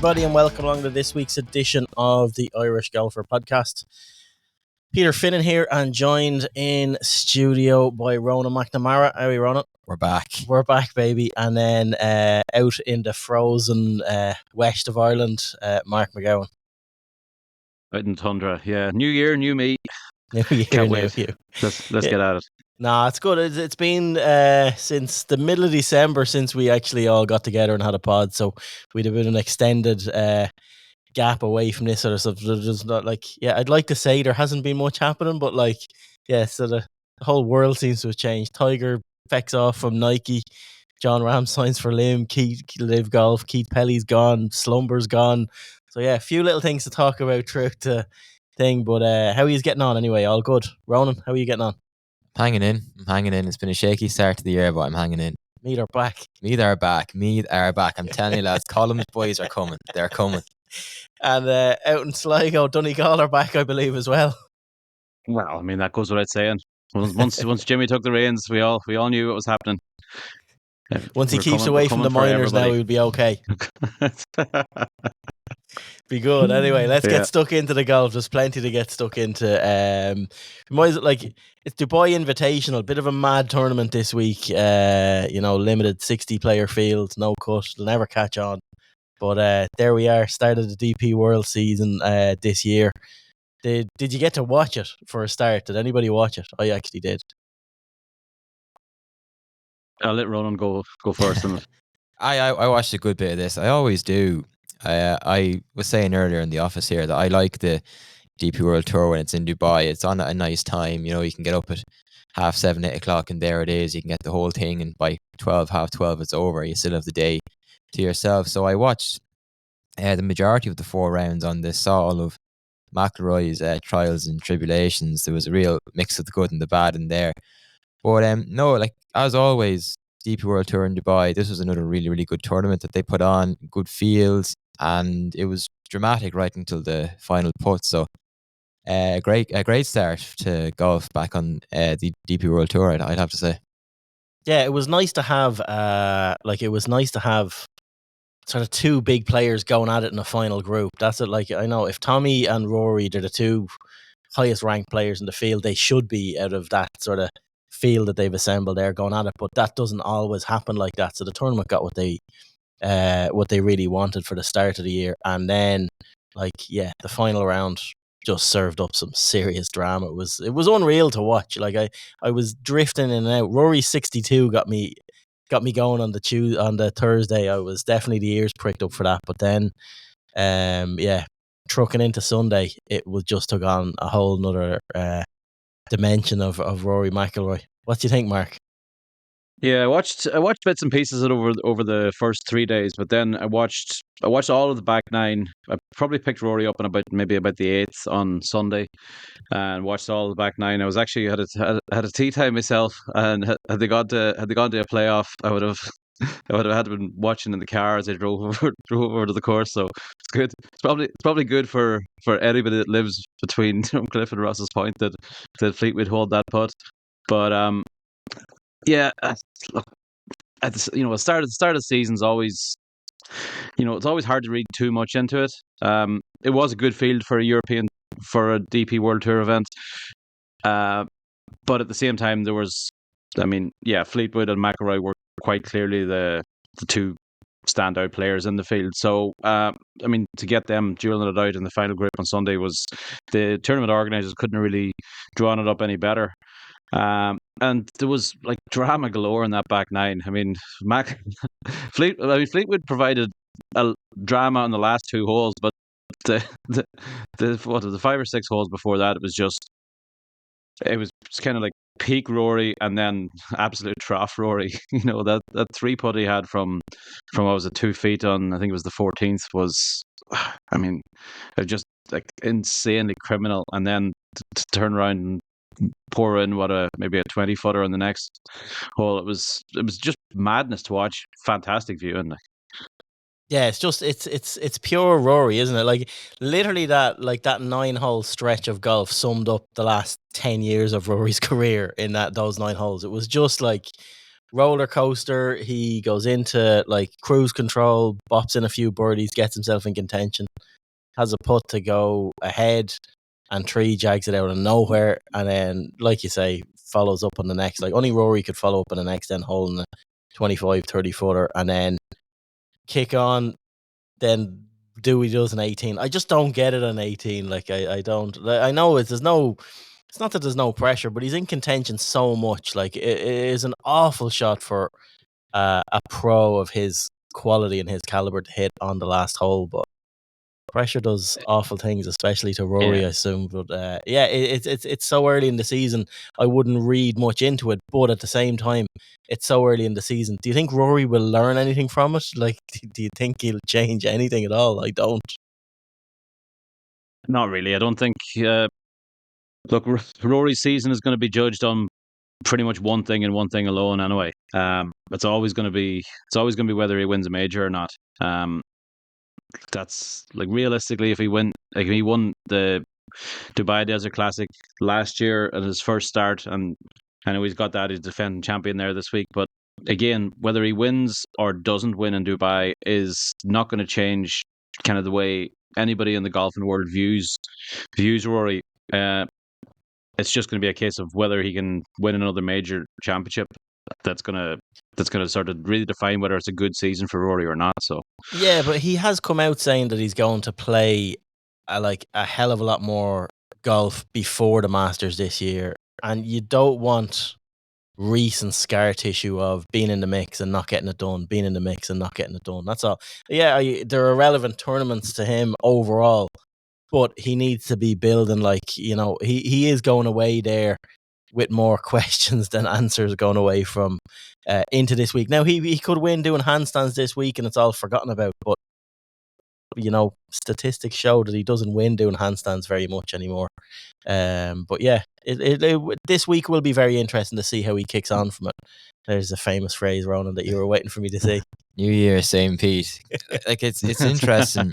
everybody, and welcome along to this week's edition of the Irish Golfer Podcast. Peter Finnan here, and joined in studio by Ronan McNamara. How are you, Ronan? We're back. We're back, baby. And then out in the frozen west of Ireland, Mark McGowan. Out in tundra, yeah. New year, new me. New year, Can't new wait. you. Let's get at it. Nah, it's good. It's been since the middle of December since we actually all got together and had a pod. So we'd have been an extended gap away from this sort of stuff. There's not I'd like to say there hasn't been much happening, but so the whole world seems to have changed. Tiger backs off from Nike. John Ram signs for Liv Golf. Keith Pelly's gone. Slumber's gone. So yeah, a few little things to talk about throughout the thing. But how are you getting on anyway? All good. Ronan, how are you getting on? I'm hanging in. It's been a shaky start to the year, but I'm hanging in. Mead are back. Mead are back. I'm telling you, lads, Column's boys are coming. They're coming. And out in Sligo, Donegal are back, I believe, as well. Well, I mean, that goes without saying. Once Jimmy took the reins, we all knew what was happening. Once he keeps away from the minors now, we'll be okay. Be good. Anyway, let's get stuck into the golf. There's plenty to get stuck into. It's Dubai Invitational, bit of a mad tournament this week. Limited 60 player field, no cut, they'll never catch on. But there we are, started the DP World season this year. Did you get to watch it for a start? Did anybody watch it? I actually did. I'll let Ronan go first. I watched a good bit of this. I always do. I was saying earlier in the office here that I like the DP World Tour when it's in Dubai. It's on at a nice time. You can get up at 7:30, 8 o'clock, and there it is. You can get the whole thing, and by 12:30, it's over. You still have the day to yourself. So I watched the majority of the 4 rounds on this. Saw all of McIlroy's trials and tribulations. There was a real mix of the good and the bad in there. But as always, DP World Tour in Dubai, this was another really, really good tournament that they put on. Good fields, and it was dramatic right until the final putt. So a great start to golf back on the DP World Tour, I'd have to say. Yeah, it was nice to have sort of 2 big players going at it in a final group. That's it. I know if Tommy and Rory, they're the 2 highest ranked players in the field, they should be out of that sort of field that they've assembled there going at it, but that doesn't always happen like that. So the tournament got what they really wanted for the start of the year, and then the final round just served up some serious drama. It was unreal to watch. I was drifting in and out. Rory 62 got me going on the Thursday. I was definitely the ears pricked up for that, but then trucking into Sunday, it was just took on a whole nother dimension of Rory McIlroy. What do you think, Mark? Yeah, I watched bits and pieces of it over the first 3 days, but then I watched all of the back 9. I probably picked Rory up on about the 8th on Sunday, and watched all of the back 9. I was actually had a tea time myself, and had they gone to a playoff, I would have had been watching in the car as I drove over to the course. So it's good. It's probably good for anybody that lives between Cliff and Ross's Point that Fleetwood hold that putt. But look, at the start of the season's always, it's always hard to read too much into it. It was a good field for a DP World Tour event, but at the same time there was, Fleetwood and McIlroy were quite clearly the 2 standout players in the field. So to get them dueling it out in the final group on Sunday, was the tournament organisers couldn't really drawn it up any better. And there was drama galore in that back 9. Fleetwood provided a drama on the last 2 holes, but the 5 or 6 holes before that, it was kind of like peak Rory and then absolute trough Rory. That 3 putt he had from what was it, 2 feet on, I think it was the 14th, was, it was just insanely criminal. And then to turn around and pour in maybe a 20-footer on the next hole. It was just madness to watch. Fantastic viewing. Yeah, it's just it's pure Rory, isn't it? Literally that 9-hole stretch of golf summed up the last 10 years of Rory's career in those 9 holes. It was just roller coaster. He goes into like cruise control, bops in a few birdies, gets himself in contention, has a putt to go ahead, and 3 jags it out of nowhere. And then, like you say, follows up on the next. Like only Rory could follow up on the next, then holding a 25, 30 footer, and then kick on. Then Dewey does an 18. I just don't get it on 18. Like I don't. I know there's no. It's not that there's no pressure, but he's in contention so much. Like it is an awful shot for a pro of his quality and his caliber to hit on the last hole. But pressure does awful things, especially to Rory, I assume. But it's so early in the season. I wouldn't read much into it. But at the same time, it's so early in the season. Do you think Rory will learn anything from it? Like, do you think he'll change anything at all? I don't. Not really. I don't think. Look, Rory's season is going to be judged on pretty much one thing and one thing alone. Anyway, it's always going to be whether he wins a major or not. That's like realistically, if he won the Dubai Desert Classic last year at his first start, and I know he's got that, he's defending champion there this week. But again, whether he wins or doesn't win in Dubai is not going to change kind of the way anybody in the golfing world views Rory. It's just going to be a case of whether he can win another major championship. That's gonna sort of really define whether it's a good season for Rory or not. So yeah, but he has come out saying that he's going to play like a hell of a lot more golf before the Masters this year, and you don't want recent scar tissue of being in the mix and not getting it done, being in the mix and not getting it done. That's all. Yeah, they're irrelevant tournaments to him overall, but he needs to be building, like, he is going away there with more questions than answers going away from into this week. Now, he could win doing handstands this week and it's all forgotten about, but statistics show that he doesn't win doing handstands very much anymore. But yeah, this week will be very interesting to see how he kicks on from it. There's a famous phrase, Ronan, that you were waiting for me to say. New Year, same Pete. Like it's interesting.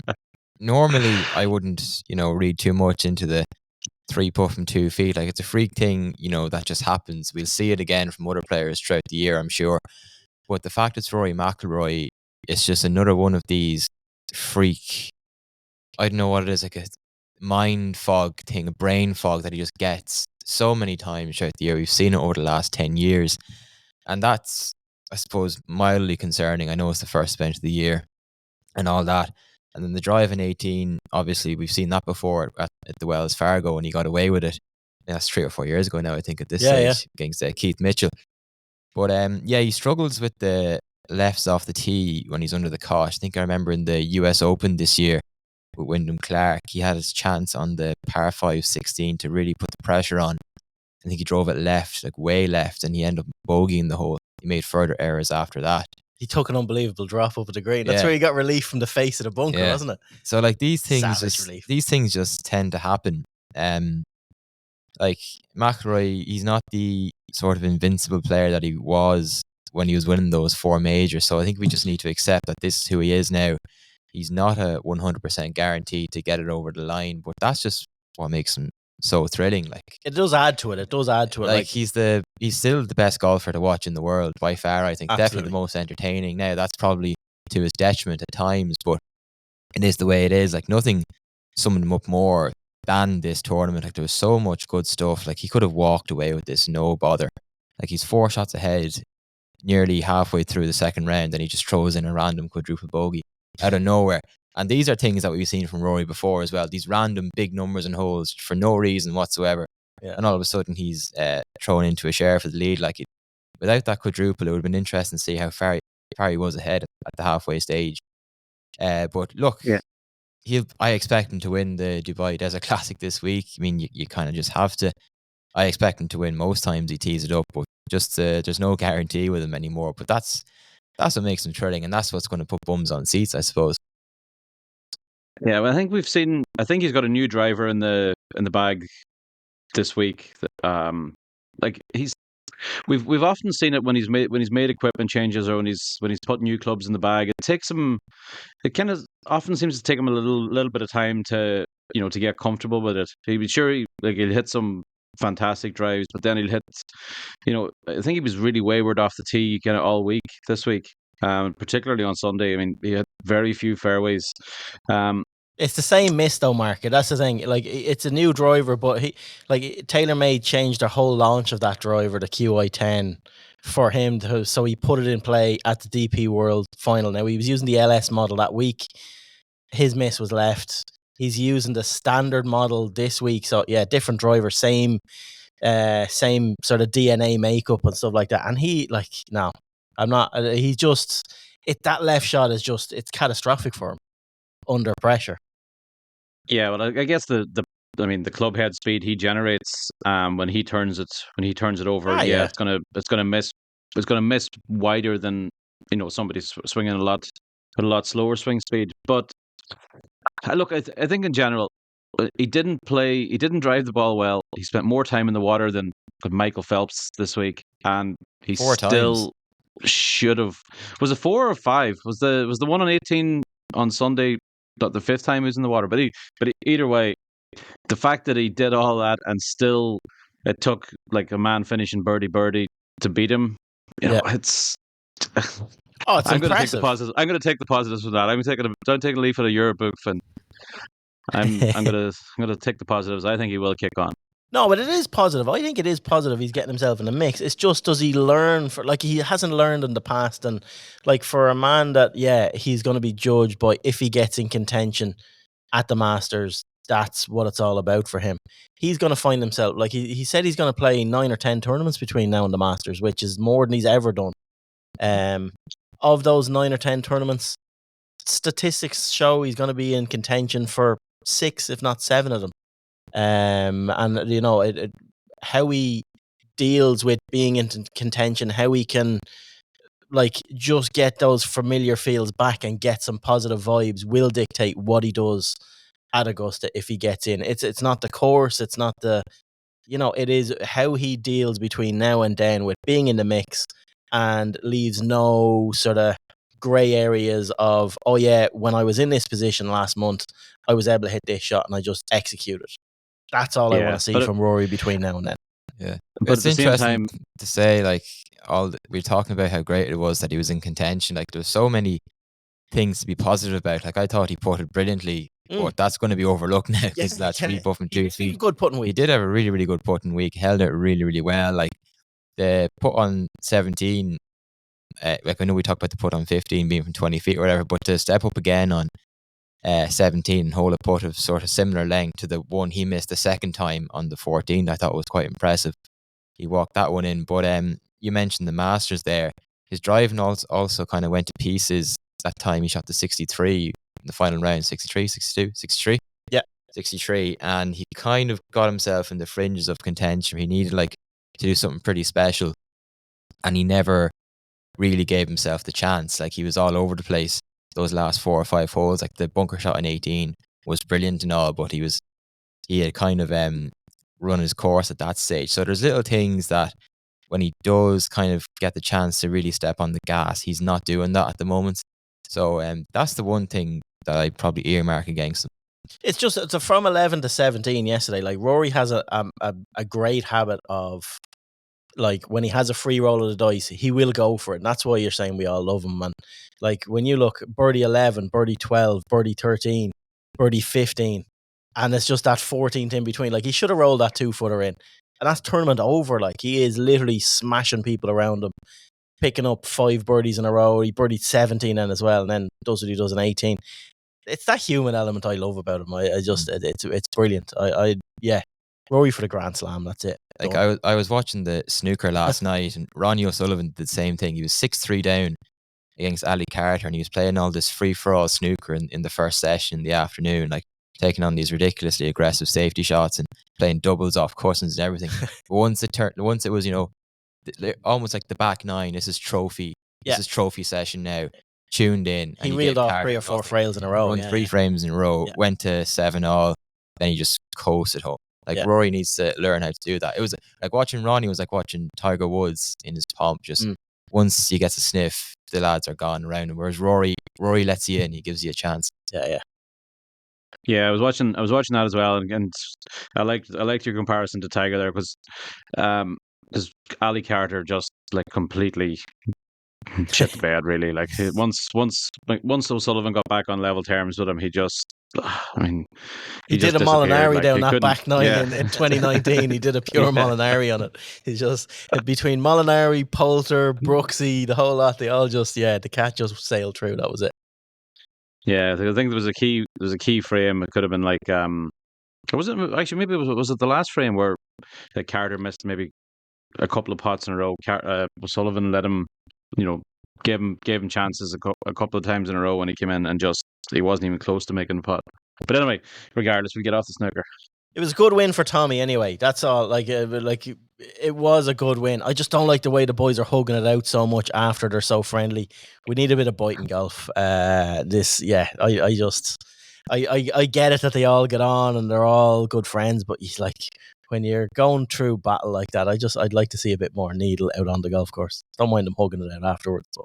Normally, I wouldn't, read too much into the 3 putt from 2 feet. Like it's a freak thing, that just happens. We'll see it again from other players throughout the year, I'm sure. But the fact it's Rory McIlroy, it's just another one of these freak. I don't know what it is, like a mind fog thing, a brain fog that he just gets so many times throughout the year. We've seen it over the last 10 years. And that's, I suppose, mildly concerning. I know it's the first event of the year and all that. And then the drive in 18, obviously, we've seen that before at the Wells Fargo, and he got away with it. That's 3 or 4 years ago now, I think, at this stage, against Keith Mitchell. But he struggles with the lefts off the tee when he's under the caution. I think I remember in the US Open this year with Wyndham Clark, he had his chance on the par 5 16 to really put the pressure on. I think he drove it left, like way left, and he ended up bogeying the hole. He made further errors after that. He took an unbelievable drop up at the green. That's where he got relief from the face of the bunker, wasn't it? So like these things just tend to happen. Like McIlroy, he's not the sort of invincible player that he was when he was winning those 4 majors. So I think we just need to accept that this is who he is now. He's not a 100% guarantee to get it over the line, but that's just what makes him so thrilling. Like it does add to it. Like he's still the best golfer to watch in the world by far. I think definitely the most entertaining. Now that's probably to his detriment at times, but it is the way it is. Like nothing summoned him up more than this tournament. Like there was so much good stuff. Like he could have walked away with this no bother. Like he's 4 shots ahead, nearly halfway through the second round, and he just throws in a random quadruple bogey out of nowhere. And these are things that we've seen from Rory before as well. These random big numbers and holes for no reason whatsoever. Yeah. And all of a sudden he's thrown into a share for the lead. Like without that quadruple, it would have been interesting to see how far he was ahead at the halfway stage. But look, I expect him to win the Dubai Desert Classic this week. I mean, you kind of just have to. I expect him to win most times he tees it up, but just there's no guarantee with him anymore. But that's what makes him thrilling, and that's what's going to put bums on seats, I suppose. Yeah, well, I think he's got a new driver in the bag this week. Like we've often seen it when he's made equipment changes or when he's put new clubs in the bag. It kind of often seems to take him a little bit of time to to get comfortable with it. He'll hit some fantastic drives, but then he'll hit. I think he was really wayward off the tee kind of all week this week, particularly on Sunday. I mean, he had very few fairways. It's the same miss though, Mark. That's the thing. Like, it's a new driver, but TaylorMade changed the whole launch of that driver, the QI10, for him so he put it in play at the DP World Final. Now, he was using the LS model that week. His miss was left. He's using the standard model this week. So yeah, different driver, same sort of DNA makeup and stuff like that. And no, I'm not. He's just that left shot is it's catastrophic for him under pressure. Yeah, well, I guess the club head speed he generates when he turns it over, it's gonna miss wider than somebody swinging a lot slower swing speed. But look, I think in general he didn't drive the ball well. He spent more time in the water than Michael Phelps this week, and he still should have. Was it 4 or 5? Was the one on 18 on Sunday the 5th time he was in the water? But either way, the fact that he did all that and still it took like a man finishing birdie to beat him, it's. Oh, it's I'm impressive. Going to take the positives. I'm going to take the positives with that. I'm taking a leaf out of your book, and I'm going to take the positives. I think he will kick on. No, but it is positive. I think it is positive he's getting himself in the mix. It's just, does he learn he hasn't learned in the past, and for a man that he's going to be judged by if he gets in contention at the Masters. That's what it's all about for him. He's going to find himself, he said he's going to play 9 or 10 tournaments between now and the Masters, which is more than he's ever done. Of those 9 or 10 tournaments, statistics show he's going to be in contention for 6, if not 7 of them. And how he deals with being in contention, how he can just get those familiar feels back and get some positive vibes will dictate what he does at Augusta if he gets in. It's not the course, it's not the it is how he deals between now and then with being in the mix and leaves no sort of grey areas of, when I was in this position last month, I was able to hit this shot and I just executed. That's all I want to see from Rory between now and then. Yeah, but it's interesting to say, we're talking about how great it was that he was in contention. There's so many things to be positive about. I thought he putted brilliantly, but that's going to be overlooked now because that's 3 buff and 2 feet. Good putting week. He did have a really, really good putting week. Held it really, really well. The put on 17. I know we talked about the put on 15 being from 20 feet or whatever, but to step up again on 17 and hold a putt of sort of similar length to the one he missed the second time on the 14th, I thought was quite impressive. He walked that one in. But you mentioned the Masters there. His driving also kind of went to pieces. That time he shot the 63 in the final round. 63, 62, 63? Yeah. 63. And he kind of got himself in the fringes of contention. He needed to do something pretty special. And he never really gave himself the chance. He was all over the place those last 4 or 5 holes. The bunker shot in 18 was brilliant and all, but he had kind of run his course at that stage. So there's little things that when he does kind of get the chance to really step on the gas, he's not doing that at the moment. So that's the one thing that I'd probably earmark against him. It's from 11 to 17 yesterday. Rory has a great habit of, when he has a free roll of the dice, he will go for it. And that's why you're saying we all love him, man. When you look, birdie 11, birdie 12, birdie 13, birdie 15, and it's just that 14th in between. He should have rolled that 2-footer in. And that's tournament over. He is literally smashing people around him, picking up 5 birdies in a row. He birdied 17 in as well, and then does what he does in 18. It's that human element I love about him. It's brilliant. Rory for the Grand Slam. That's it. I was watching the snooker last night, and Ronnie O'Sullivan did the same thing. He was 6-3 down against Ali Carter, and he was playing all this free-for-all snooker in the first session in the afternoon, taking on these ridiculously aggressive safety shots and playing doubles off cousins and everything. But once it was, almost like the back nine. This is trophy. This is trophy session now. Tuned in. He reeled off 3 or 4 frails in a row. Won 3 frames in a row. Yeah. Went to 7-all. Then he just coasted home. Rory needs to learn how to do that. It was watching Ronnie was like watching Tiger Woods in his pomp. Just once he gets a sniff, the lads are gone around him. Whereas Rory lets you in. He gives you a chance. Yeah. Yeah, I was watching that as well, and I liked your comparison to Tiger there because Ali Carter just like completely shit the bed really. Like once O'Sullivan got back on level terms with him, he just I mean He he did just a disappeared. Molinari Like down he that couldn't. back nine Yeah, in 2019. He did a pure yeah. Molinari on it. He's just between Molinari, Poulter, Brooksy, the whole lot. They all just the cat just sailed through. That was it. Yeah, I think there was a key. There was a key frame. It could have been like, or was it actually maybe was it the last frame where like Carter missed maybe a couple of pots in a row. Sullivan let him, you know, gave him chances a couple of times in a row when he came in and just he wasn't even close to making the pot. But anyway, regardless, we get off the snooker. It was a good win for Tommy anyway. That's all. Like it was a good win. I just don't like the way the boys are hugging it out so much after they're so friendly. We need a bit of bite in golf. I just I get it that they all get on and they're all good friends, but he's like when you're going through battle like that, I'd like to see a bit more needle out on the golf course. Don't mind them hugging it out afterwards. But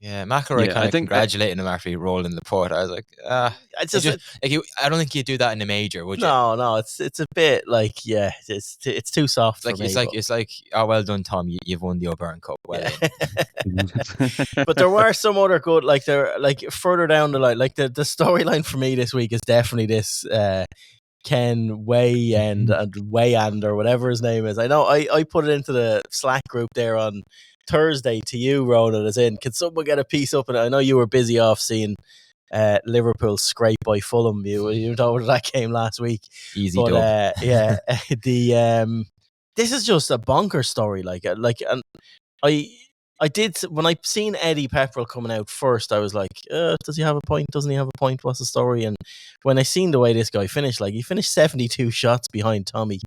Yeah, McElroy Yeah, kind I of think congratulating him after he rolled in the putt. I was like, it's it just just like I don't think you'd do that in a major, would you? no, it's a bit like it's too soft It's like for me. it's like oh, well done, Tom. You've won the O'Byrne Cup. Well Yeah. done. But there were some other good, like they're like further down the line, like the storyline for me this week is definitely this Ken Wayand or whatever his name is. I know I put it into the Slack group there on Thursday to you, Ronan, as in, can someone get a piece up? And I know you were busy off seeing Liverpool scrape by Fulham. You know that game last week. Easy But dub. yeah, the this is just a bonker story. And I I did when I seen Eddie Pepperell coming out first. I was like, does he have a point? Doesn't he have a point? What's the story? And when I seen the way this guy finished, like he finished 72 shots behind Tommy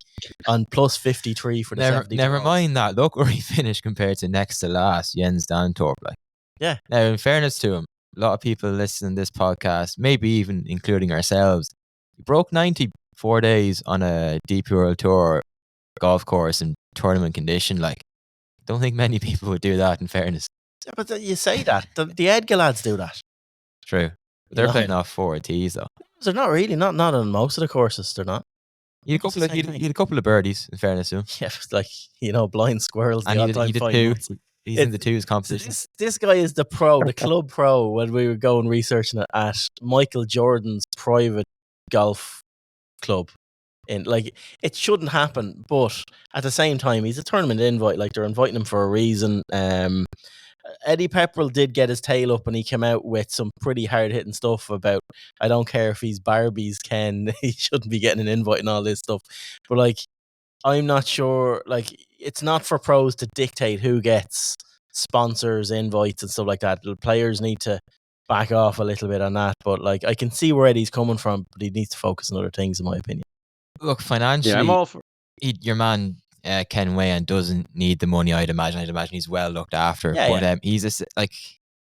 on plus 53 for the 72. Never mind that. Look where he finished compared to next to last, Jens Dantorp. Like, Yeah. Now, in fairness to him, a lot of people listening to this podcast, maybe even including ourselves, he broke 90 4 days on a DP World Tour golf course in tournament condition. Like, don't think many people would do that. In fairness, Yeah, but you say that the Edgar lads do that. true. But You they're know? playing off 4 tees though. They're not really not on most of the courses. They're not. He had a couple of birdies. In fairness to him, Yeah, it's like blind squirrels. and The he odd time did find two. nuts. He's in the twos competition. This guy is the pro, the club pro. When we were going researching it at Michael Jordan's private golf club, and like it shouldn't happen, but at the same time, he's a tournament invite. Like they're inviting him for a reason. Eddie Pepperell did get his tail up, and he came out with some pretty hard hitting stuff about I don't care if he's Barbies, Ken, he shouldn't be getting an invite and all this stuff. But like I'm not sure. Like, it's not for pros to dictate who gets sponsors, invites, and stuff like that. The players need to back off a little bit on that. But like, I can see where Eddie's coming from, but he needs to focus on other things, in my opinion. Look, Yeah, financially, I'm all for. your man Ken Wayne doesn't need the money. I'd imagine he's well looked after. Yeah, but yeah. He's just like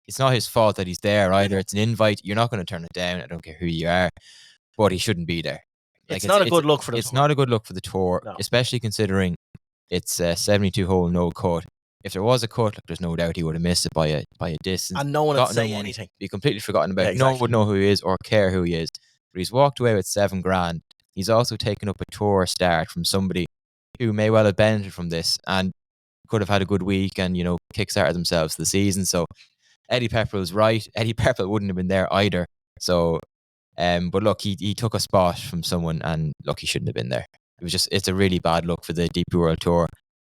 it's not his fault that he's there either. It's an invite. You're not going to turn it down. I don't care who you are, but he shouldn't be there. Like, It's not a good look for the It's tour. not a good look for the tour, No. especially considering it's a 72 hole no cut. If there was a cut, there's no doubt he would have missed it by a distance. And no one would Got no say money. anything. Be completely forgotten about. Yeah, No one exactly. would know who he is or care who he is. But he's walked away with $7,000. He's also taken up a tour start from somebody who may well have benefited from this and could have had a good week and kickstarted themselves the season. So Eddie Pepperell's right. Eddie Pepperell wouldn't have been there either. So, but look, he took a spot from someone, and look, he shouldn't have been there. It's a really bad look for the DP World Tour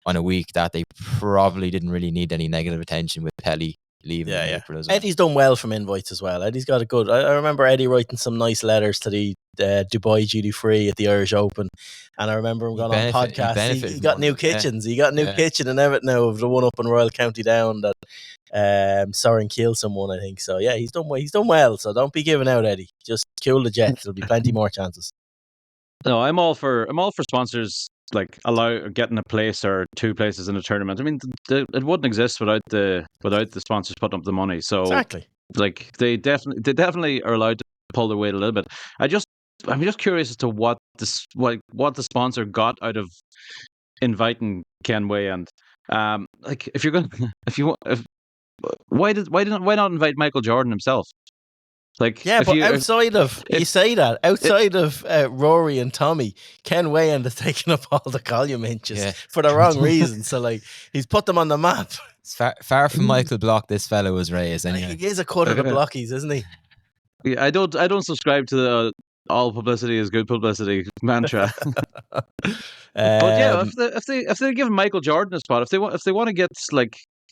on a week that they probably didn't really need any negative attention with Pelly leaving in April as well. Eddie's done well from invites as well. Eddie's got a good. I remember Eddie writing some nice letters to the Dubai duty free at the Irish Open, and I remember him going on podcasts. He got new kitchens. He got new kitchen and everything now of the one up in Royal County Down that Soren Kielson won, I think. So yeah, he's done well. He's done well. So don't be giving out, Eddie. Just cool the jets. There'll be plenty more chances. No, I'm all for sponsors like getting a place or two places in a tournament. I mean, it wouldn't exist without the sponsors putting up the money. So Exactly. like they definitely are allowed to pull their weight a little bit. I'm just curious as to what the sponsor got out of inviting Ken Way and like if you're going if you want if why not invite Michael Jordan himself? Like, Yeah, if but you, outside of you say that outside of Rory and Tommy, Ken Wayand has taken up all the column inches Yeah. for the wrong reason. So like he's put them on the map. It's far from Michael Block, this fellow was raised anyway. He is a cut of the blockies, isn't he? yeah, I don't subscribe to the all publicity is good publicity mantra. But yeah, Um, if they give Michael Jordan a spot, if they want to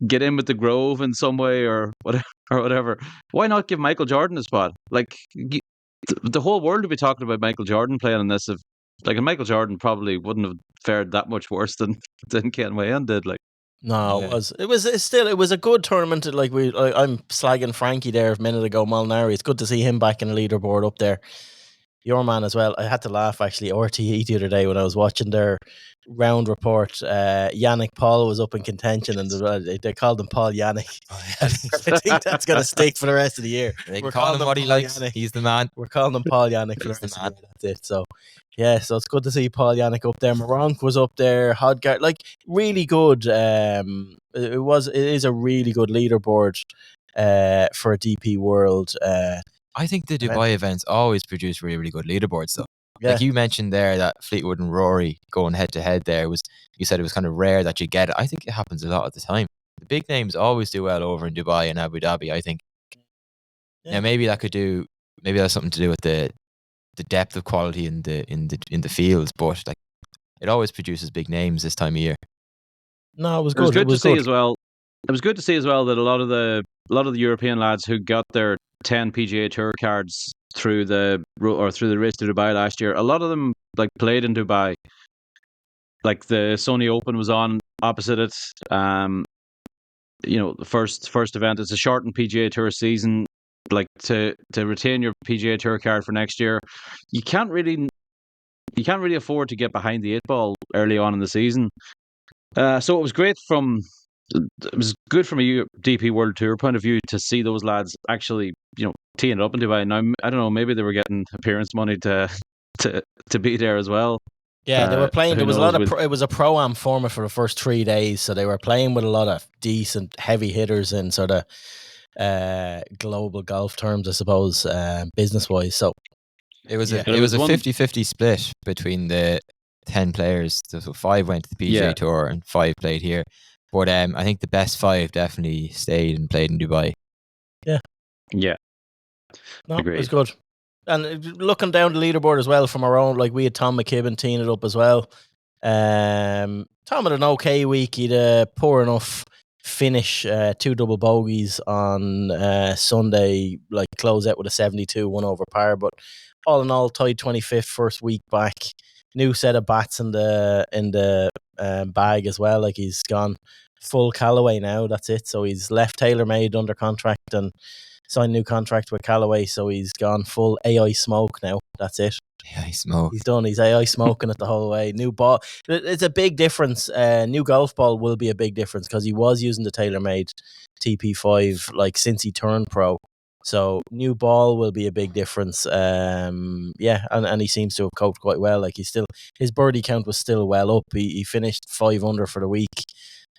get in with the Grove in some way or whatever, why not give Michael Jordan a spot? Like the whole world would be talking about Michael Jordan playing in this. If and Michael Jordan probably wouldn't have fared that much worse than Ken Wayne did. Like, No, Yeah. it was a good tournament. Like I'm slagging Frankie there a minute ago, Molinari. It's good to see him back in the leaderboard up there. Your man as well. I had to laugh actually. RTE the other day when I was watching their round report. Yannick Paul was up in contention, and they called him Paul Yannick. I think that's gonna stick for the rest of the year. They We're can call calling him what he Paul likes. Yannick. He's the man. We're calling him Paul Yannick for the He's rest the of the year. That's it. So yeah, so it's good to see Paul Yannick up there. Moronk was up there. Hodgard, like really good. It is a really good leaderboard for a DP World. I think the Dubai events always produce really, really good leaderboards, though. Yeah. Like you mentioned there, that Fleetwood and Rory going head to head there you said it was kind of rare that you get it. I think it happens a lot at the time. The big names always do well over in Dubai and Abu Dhabi, I think. Yeah. Now maybe that's something to do with the depth of quality in the fields, but like it always produces big names this time of year. No, it was It was good. good to see as well. It was good to see as well that a lot of the European lads who got their 10 PGA Tour cards through the race to Dubai last year, a lot of them played in Dubai. Like the Sony Open was on opposite it. The first event. It's a shortened PGA Tour season. Like to retain your PGA Tour card for next year, you can't really afford to get behind the eight ball early on in the season. So it was great it was good from a DP World Tour point of view to see those lads actually, teeing it up in Dubai. Now, I don't know, maybe they were getting appearance money to be there as well. Yeah, they were playing. There was a lot of. With, It was a pro-am format for the first 3 days, so they were playing with a lot of decent, heavy hitters in sort of global golf terms, I suppose, business-wise. So It was yeah. a 50-50 split between the 10 players. So 5 went to the PGA Tour and 5 played here. But I think the best 5 definitely stayed and played in Dubai. Yeah. Yeah. No, Agreed. it was good. And looking down the leaderboard as well from our own, like we had Tom McKibben teeing it up as well. Tom had an okay week. He'd a poor enough finish, 2 double bogeys on Sunday, like close out with a 72, 1 over par. But all in all, tied 25th, first week back. New set of bats in the bag as well. Like he's gone full Callaway now. That's it. So he's left TaylorMade under contract and signed a new contract with Callaway. So he's gone full AI smoke now. That's it. AI smoke. He's done. He's AI smoking it the whole way. New ball. It's a big difference. New golf ball will be a big difference because he was using the TaylorMade TP5 like since he turned pro. So new ball will be a big difference. And he seems to have coped quite well. Like his birdie count was still well up. He finished 5 under for the week.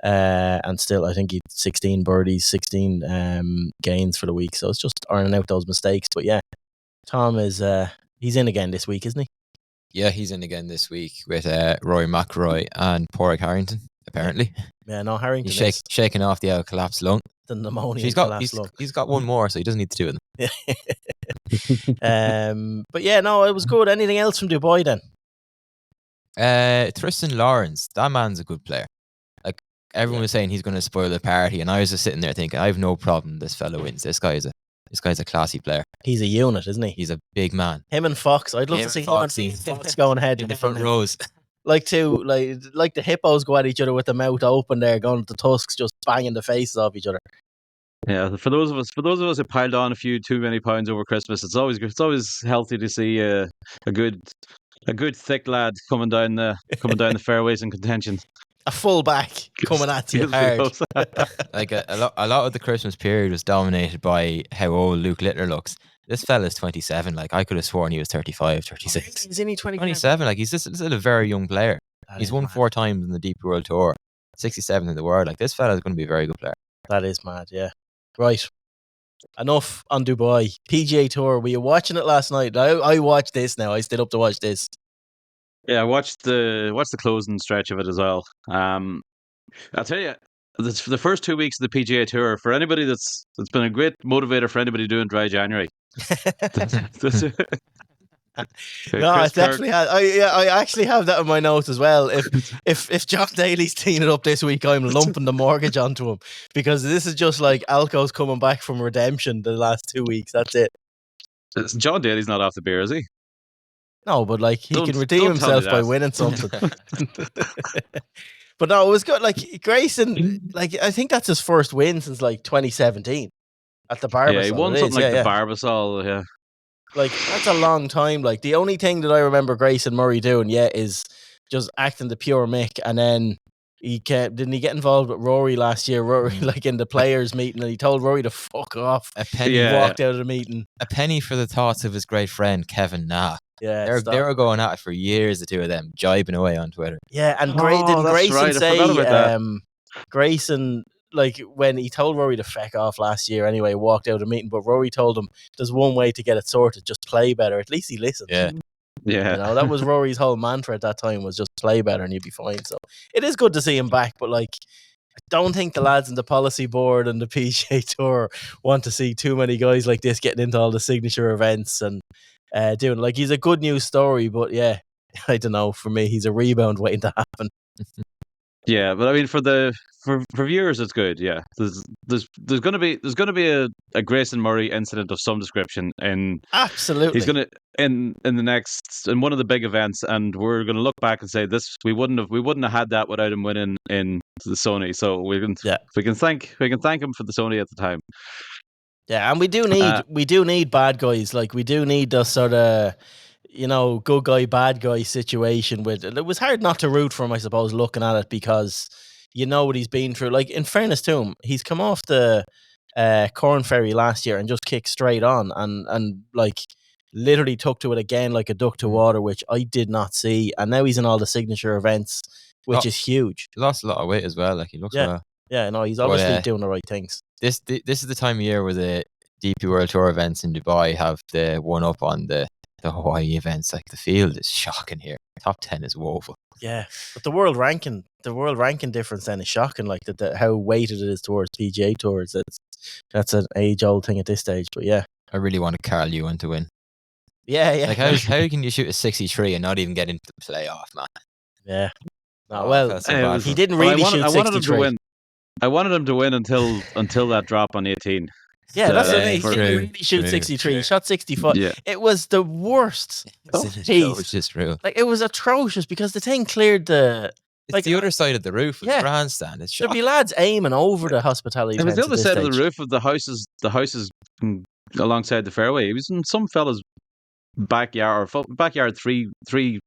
And still, I think he 16 birdies, 16 gains for the week. So it's just ironing out those mistakes. But yeah, Tom is he's in again this week, isn't he? Yeah, he's in again this week with Rory McIlroy and Porrick Harrington, apparently. Yeah, no, Harrington He's shaking off the collapsed lung. The pneumonia. He's got one more, so he doesn't need to do it. But yeah, no, it was good. Anything else from Dubai then? Tristan Lawrence, that man's a good player. Like everyone was saying he's going to spoil the party, and I was just sitting there thinking, I have no problem this fellow wins. This guy's a classy player. He's a unit, isn't he? He's a big man. Him and Fox. I'd love to see Fox going ahead in the front rows. Like the hippos go at each other with the mouth open there, going to the tusks, just banging the faces off each other. Yeah, for those of us who piled on a few too many pounds over Christmas, it's always healthy to see a good thick lad coming down the fairways in contention. A full back coming at you hard. Like a lot of the Christmas period was dominated by how old Luke Littler looks. This fella's 27. Like I could have sworn he was 35, 36. Isn't he 27? Like he's still a very young player. He's won 4 times in the DP World Tour, 67th in the world. Like this fella's going to be a very good player. That is mad, yeah. Right. enough on Dubai. PGA Tour, were you watching it last night? I watched this now. I stayed up to watch this. Yeah, I watched the closing stretch of it as well. I'll tell you, the first 2 weeks of the PGA Tour, for anybody that's been a great motivator for anybody doing dry January. No, Chris it definitely has. I actually have that in my notes as well. If John Daly's teeing it up this week, I'm lumping the mortgage onto him, because this is just like Alco's coming back from redemption the last 2 weeks. That's it. John Daly's not off the beer, is he? No, but like he can redeem don't tell me himself by that. winning something. But no, it was good. Like Grayson, like I think that's his first win since like 2017 at the Barbasol. Yeah, he won something like the Barbasol. Yeah, like that's a long time. Like the only thing that I remember Grayson Murray doing, is just acting the pure Mick, and then didn't he get involved with Rory last year? Rory, like in the players' meeting, and he told Rory to fuck off. A penny, walked out of the meeting. A penny for the thoughts of his great friend Kevin Na. Yeah, they were going at it for years, the two of them, jibing away on Twitter. Yeah, and didn't Grayson say Grayson, like when he told Rory to feck off last year anyway, walked out of the meeting, but Rory told him there's one way to get it sorted, just play better. At least he listened. Yeah. Yeah. You know, that was Rory's whole mantra at that time, was just play better and you'd be fine. So it is good to see him back, but like I don't think the lads in the policy board and the PGA Tour want to see too many guys like this getting into all the signature events and doing, like, he's a good news story, but yeah, I don't know. For me, he's a rebound waiting to happen. Yeah, but I mean, for viewers, it's good. Yeah, there's gonna be a Grayson Murray incident of some description, and absolutely he's gonna in one of the big events, and we're gonna look back and say this we wouldn't have had that without him winning in the Sony. So we can thank him for the Sony at the time. Yeah, and we do need bad guys. Like we do need the sort of, you know, good guy, bad guy situation. With it was hard not to root for him, I suppose, looking at it, because you know what he's been through. Like, in fairness to him, he's come off the Corn Ferry last year and just kicked straight on, and like literally took to it again like a duck to water, which I did not see. And now he's in all the signature events, which is huge. He lost a lot of weight as well. Like, he looks well. Yeah, no, he's obviously doing the right things. This is the time of year where the DP World Tour events in Dubai have the one up on the Hawaii events. Like, the field is shocking here. Top 10 is woeful. Yeah, but the world ranking difference then is shocking. Like how weighted it is towards PGA tours. That's an age old thing at this stage. But yeah, I really wanted Carl Ewan to win. Yeah. Like, how can you shoot a 63 and not even get into the playoff, man? Yeah. He didn't really shoot 63. I wanted him to win. I wanted him to win until that drop on 18. Yeah, that's what I mean. He didn't really shoot 63. He shot 65. Yeah. It was the worst. It's just real. Like, it was atrocious because the thing cleared the... It's the other side of the roof of the grandstand. It's there'd be lads aiming over the hospitality. It was the other side of the roof of the houses alongside the fairway. It was in some fella's backyard, three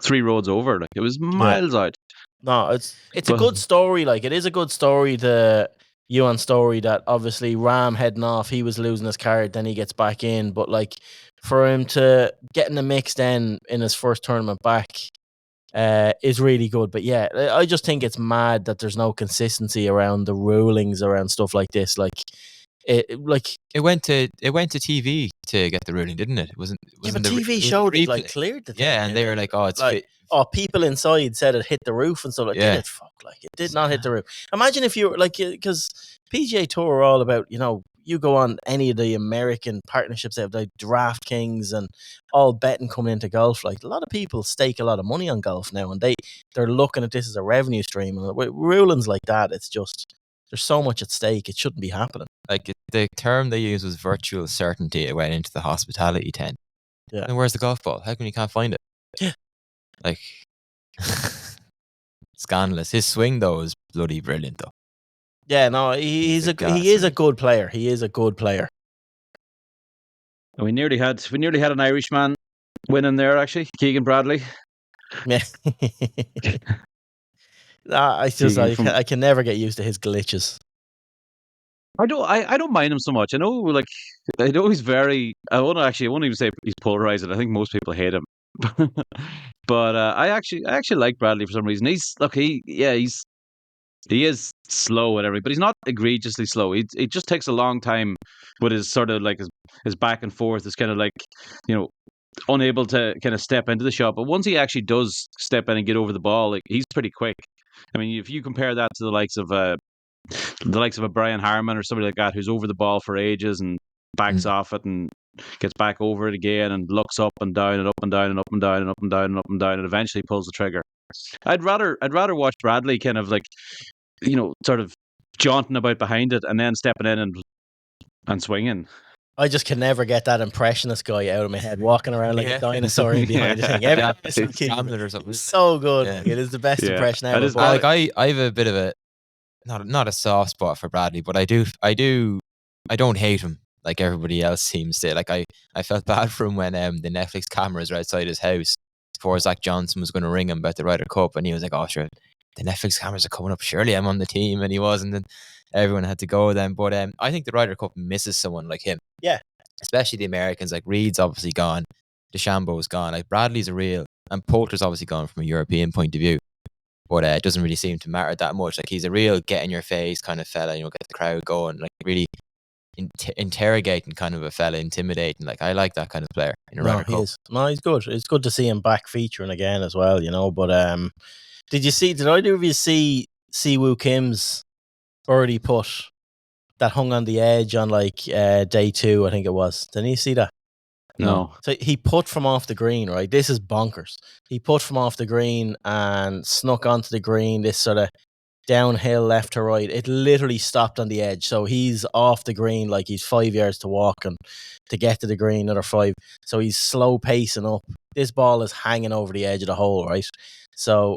roads over. Like, it was miles out. No, it's a good story. Like, it is a good story, the Ewan story, that obviously Ram heading off, he was losing his card, then he gets back in. But like, for him to get in the mix then in his first tournament back is really good. But yeah, I just think it's mad that there's no consistency around the rulings around stuff like this. Like, it went to TV to get the ruling, didn't it? It wasn't but TV showed it, like, cleared the thing. Yeah, and they were like, it's like, people inside said it hit the roof and stuff. Like, did it? Fuck, like, it did not hit the roof. Imagine if you were like, because PGA Tour are all about, you know, you go on any of the American partnerships they have, like DraftKings and all betting coming into golf. Like, a lot of people stake a lot of money on golf now, and they're looking at this as a revenue stream. And with rulings like that, it's just, there's so much at stake. It shouldn't be happening. Like, the term they used was virtual certainty. It went into the hospitality tent. Yeah. And where's the golf ball? How come you can't find it? Yeah. Like, scandalous. His swing, though, is bloody brilliant, though. Yeah, no, he is a good player. He is a good player. We nearly had an Irishman winning there, actually, Keegan Bradley. Yeah. I can never get used to his glitches. I don't mind him so much. I know he's very. I won't even say he's polarizing. I think most people hate him. But I actually like Bradley for some reason. He is slow at every, but he's not egregiously slow. He just takes a long time with his sort of like his back and forth. Is kind of like, you know, unable to kind of step into the shot. But once he actually does step in and get over the ball, like he's pretty quick. I mean, if you compare that to the likes of a Brian Harman or somebody like that who's over the ball for ages and backs off it and gets back over it again and looks up and down and up and down and up and down and up and down and up and down and eventually pulls the trigger. I'd rather watch Bradley kind of like, you know, sort of jaunting about behind it and then stepping in and swinging. I just can never get that impressionist guy out of my head, walking around like a dinosaur in behind the thing. Hamlet or something. So good. Yeah. Like, it is the best impression ever. Is, like I have a bit of a not a soft spot for Bradley, but I don't hate him like everybody else seems to. Like I felt bad for him when the Netflix cameras were outside his house before Zach Johnson was going to ring him about the Ryder Cup, and he was like, "Oh sure, the Netflix cameras are coming up. Surely I'm on the team," and he wasn't. And everyone had to go then. But I think the Ryder Cup misses someone like him. Yeah, especially the Americans. Like Reed's obviously gone, DeChambeau's gone. Like Bradley's a real, and Poulter's obviously gone from a European point of view. But it doesn't really seem to matter that much. Like he's a real get in your face kind of fella, you know, get the crowd going, like really interrogating kind of a fella, intimidating. Like I like that kind of player in a Ryder Cup. No, he's good. It's good to see him back featuring again as well, you know. But did either of you see Siwoo Kim's birdie putt that hung on the edge on like day 2, I think it was? Didn't you see that? No. So he put from off the green, right? This is bonkers. He put from off the green and snuck onto the green, this sort of downhill left to right. It literally stopped on the edge. So he's off the green, like he's 5 yards to walk and to get to the green, another 5. So he's slow pacing up. This ball is hanging over the edge of the hole, right? So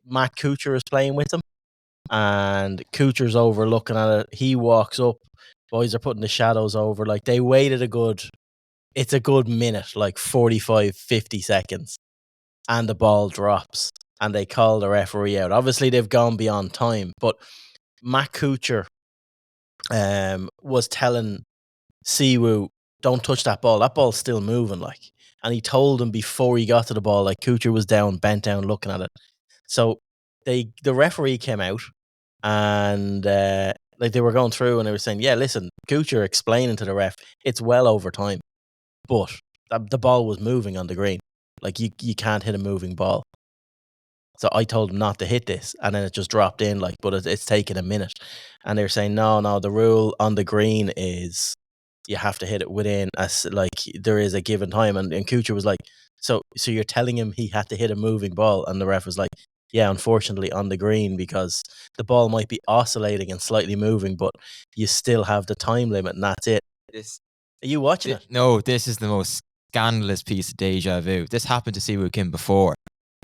Matt Kuchar is playing with him and Kuchar's over looking at it. He walks up. Boys are putting the shadows over. Like they waited it's a good minute, like 45, 50 seconds. And the ball drops. And they call the referee out. Obviously, they've gone beyond time. But Matt Kuchar was telling Siwoo, don't touch that ball. That ball's still moving, like. And he told him before he got to the ball, like Kuchar was bent down, looking at it. So the referee came out and like they were going through and they were saying, yeah, listen, Kuchar explaining to the ref, it's well over time. But the ball was moving on the green. Like you can't hit a moving ball. So I told him not to hit this, and then it just dropped in. Like, but it's taken a minute, and they're saying no. The rule on the green is you have to hit it within there is a given time. And Kuchar was like, so you're telling him he had to hit a moving ball, and the ref was like, yeah, unfortunately on the green because the ball might be oscillating and slightly moving, but you still have the time limit, and that's it. Are you watching it? No, this is the most scandalous piece of deja vu. This happened to Siwoo Kim before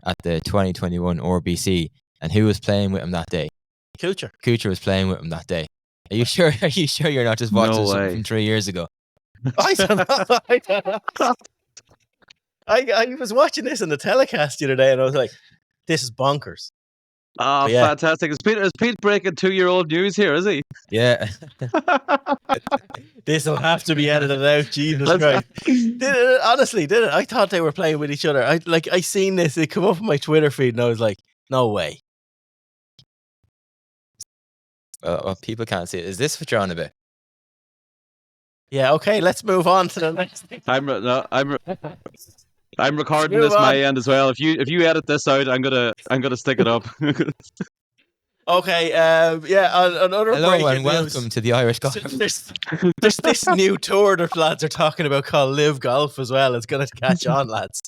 at the 2021 RBC, and who was playing with him that day? Kuchar. Kuchar was playing with him that day. Are you sure? Are you sure you're not just watching something from 3 years ago? I don't know. I was watching this in the telecast the other day, and I was like, "This is bonkers." Oh, yeah. Fantastic! Is Pete breaking 2-year-old news here? Is he? Yeah. This will have to be edited out. Jesus Christ! Honestly, did it? I thought they were playing with each other. I seen this. It come up on my Twitter feed, and I was like, "No way." Well, people can't see it. Is this what you're on about? Yeah. Okay. Let's move on to the next thing. I'm recording this my end as well. If you edit this out, I'm gonna stick it up. Okay. Another hello and news. welcome to the Irish Golf. There's this new tour that lads are talking about called Live Golf as well. It's going to catch on, lads.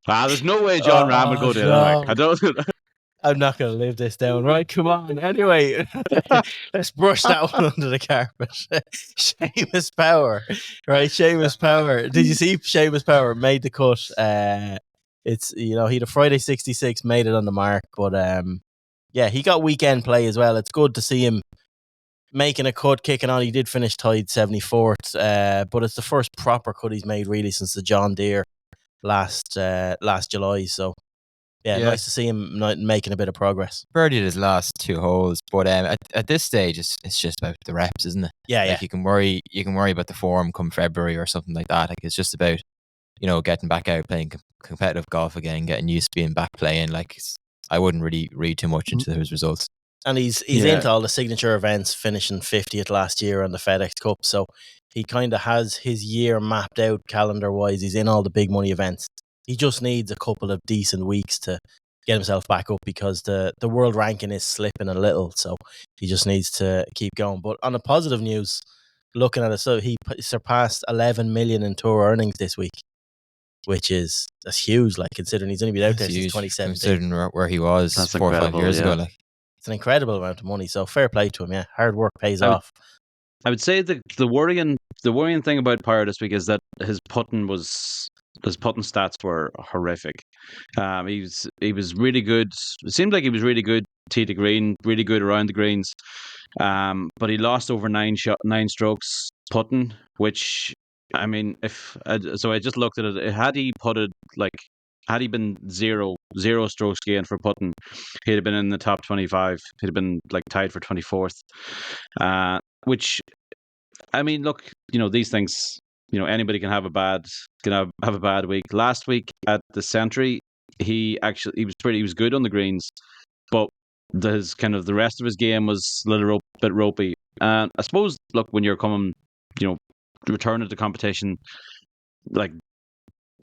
There's no way John Ram would go there. No. I don't. I'm not going to live this down. Right, come on. Anyway, let's brush that one under the carpet. Seamus Power. Right, Seamus Power. Did you see Seamus Power made the cut? It's, he had a Friday 66, made it on the mark. But, yeah, he got weekend play as well. It's good to see him making a cut, kicking on. He did finish tied 74th, but it's the first proper cut he's made, really, since the John Deere last July. So, yeah, nice to see him making a bit of progress. Birdied his last 2 holes, but at this stage, it's just about the reps, isn't it? Yeah, like you can worry about the form come February or something like that. Like it's just about getting back out playing competitive golf again, getting used to being back playing. Like I wouldn't really read too much into his results. And he's into all the signature events, finishing 50th last year on the FedEx Cup. So he kind of has his year mapped out calendar-wise. He's in all the big money events. He just needs a couple of decent weeks to get himself back up because the world ranking is slipping a little. So he just needs to keep going. But on the positive news, looking at it, so he surpassed 11 million in tour earnings this week, that's huge. Like considering he's only been out there since 2017, considering where he was 4 or 5 years ago. Like it's an incredible amount of money. So fair play to him. Yeah, hard work pays off. I would say the worrying thing about Power this week is that his putting stats were horrific. He was really good. It seemed like he was really good tee to green, really good around the greens. But he lost over 9 strokes putting, which I mean, so I just looked at it. Had he been zero strokes gained for putting, he'd have been in the top 25. He'd have been like tied for 24th. Which, I mean, look, these things, anybody can have a bad week. Last week at the Century, he was good on the greens, but the rest of his game was a little bit ropey. And I suppose, look, when you're coming, returning to competition, like,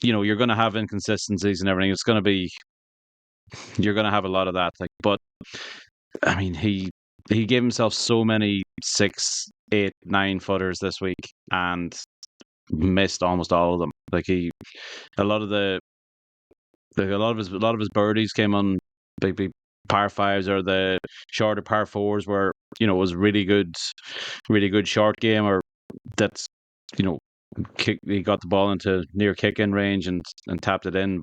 you're going to have inconsistencies and everything. You're going to have a lot of that. Like, but I mean, he gave himself so many 6, 8, 9 footers this week and missed almost all of them. Like a lot of his birdies came on big par 5s or the shorter par 4s where it was really good short game, or that's he got the ball into near kick-in range and tapped it in,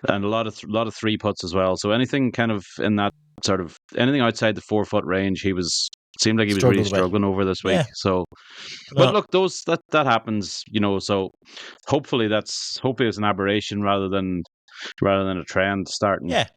and a lot of 3 putts as well. So anything kind of in that sort of anything outside the 4-foot range, seemed like he was really struggling over this week. Yeah. So, but look, that happens, So hopefully it's an aberration rather than a trend starting. Yeah.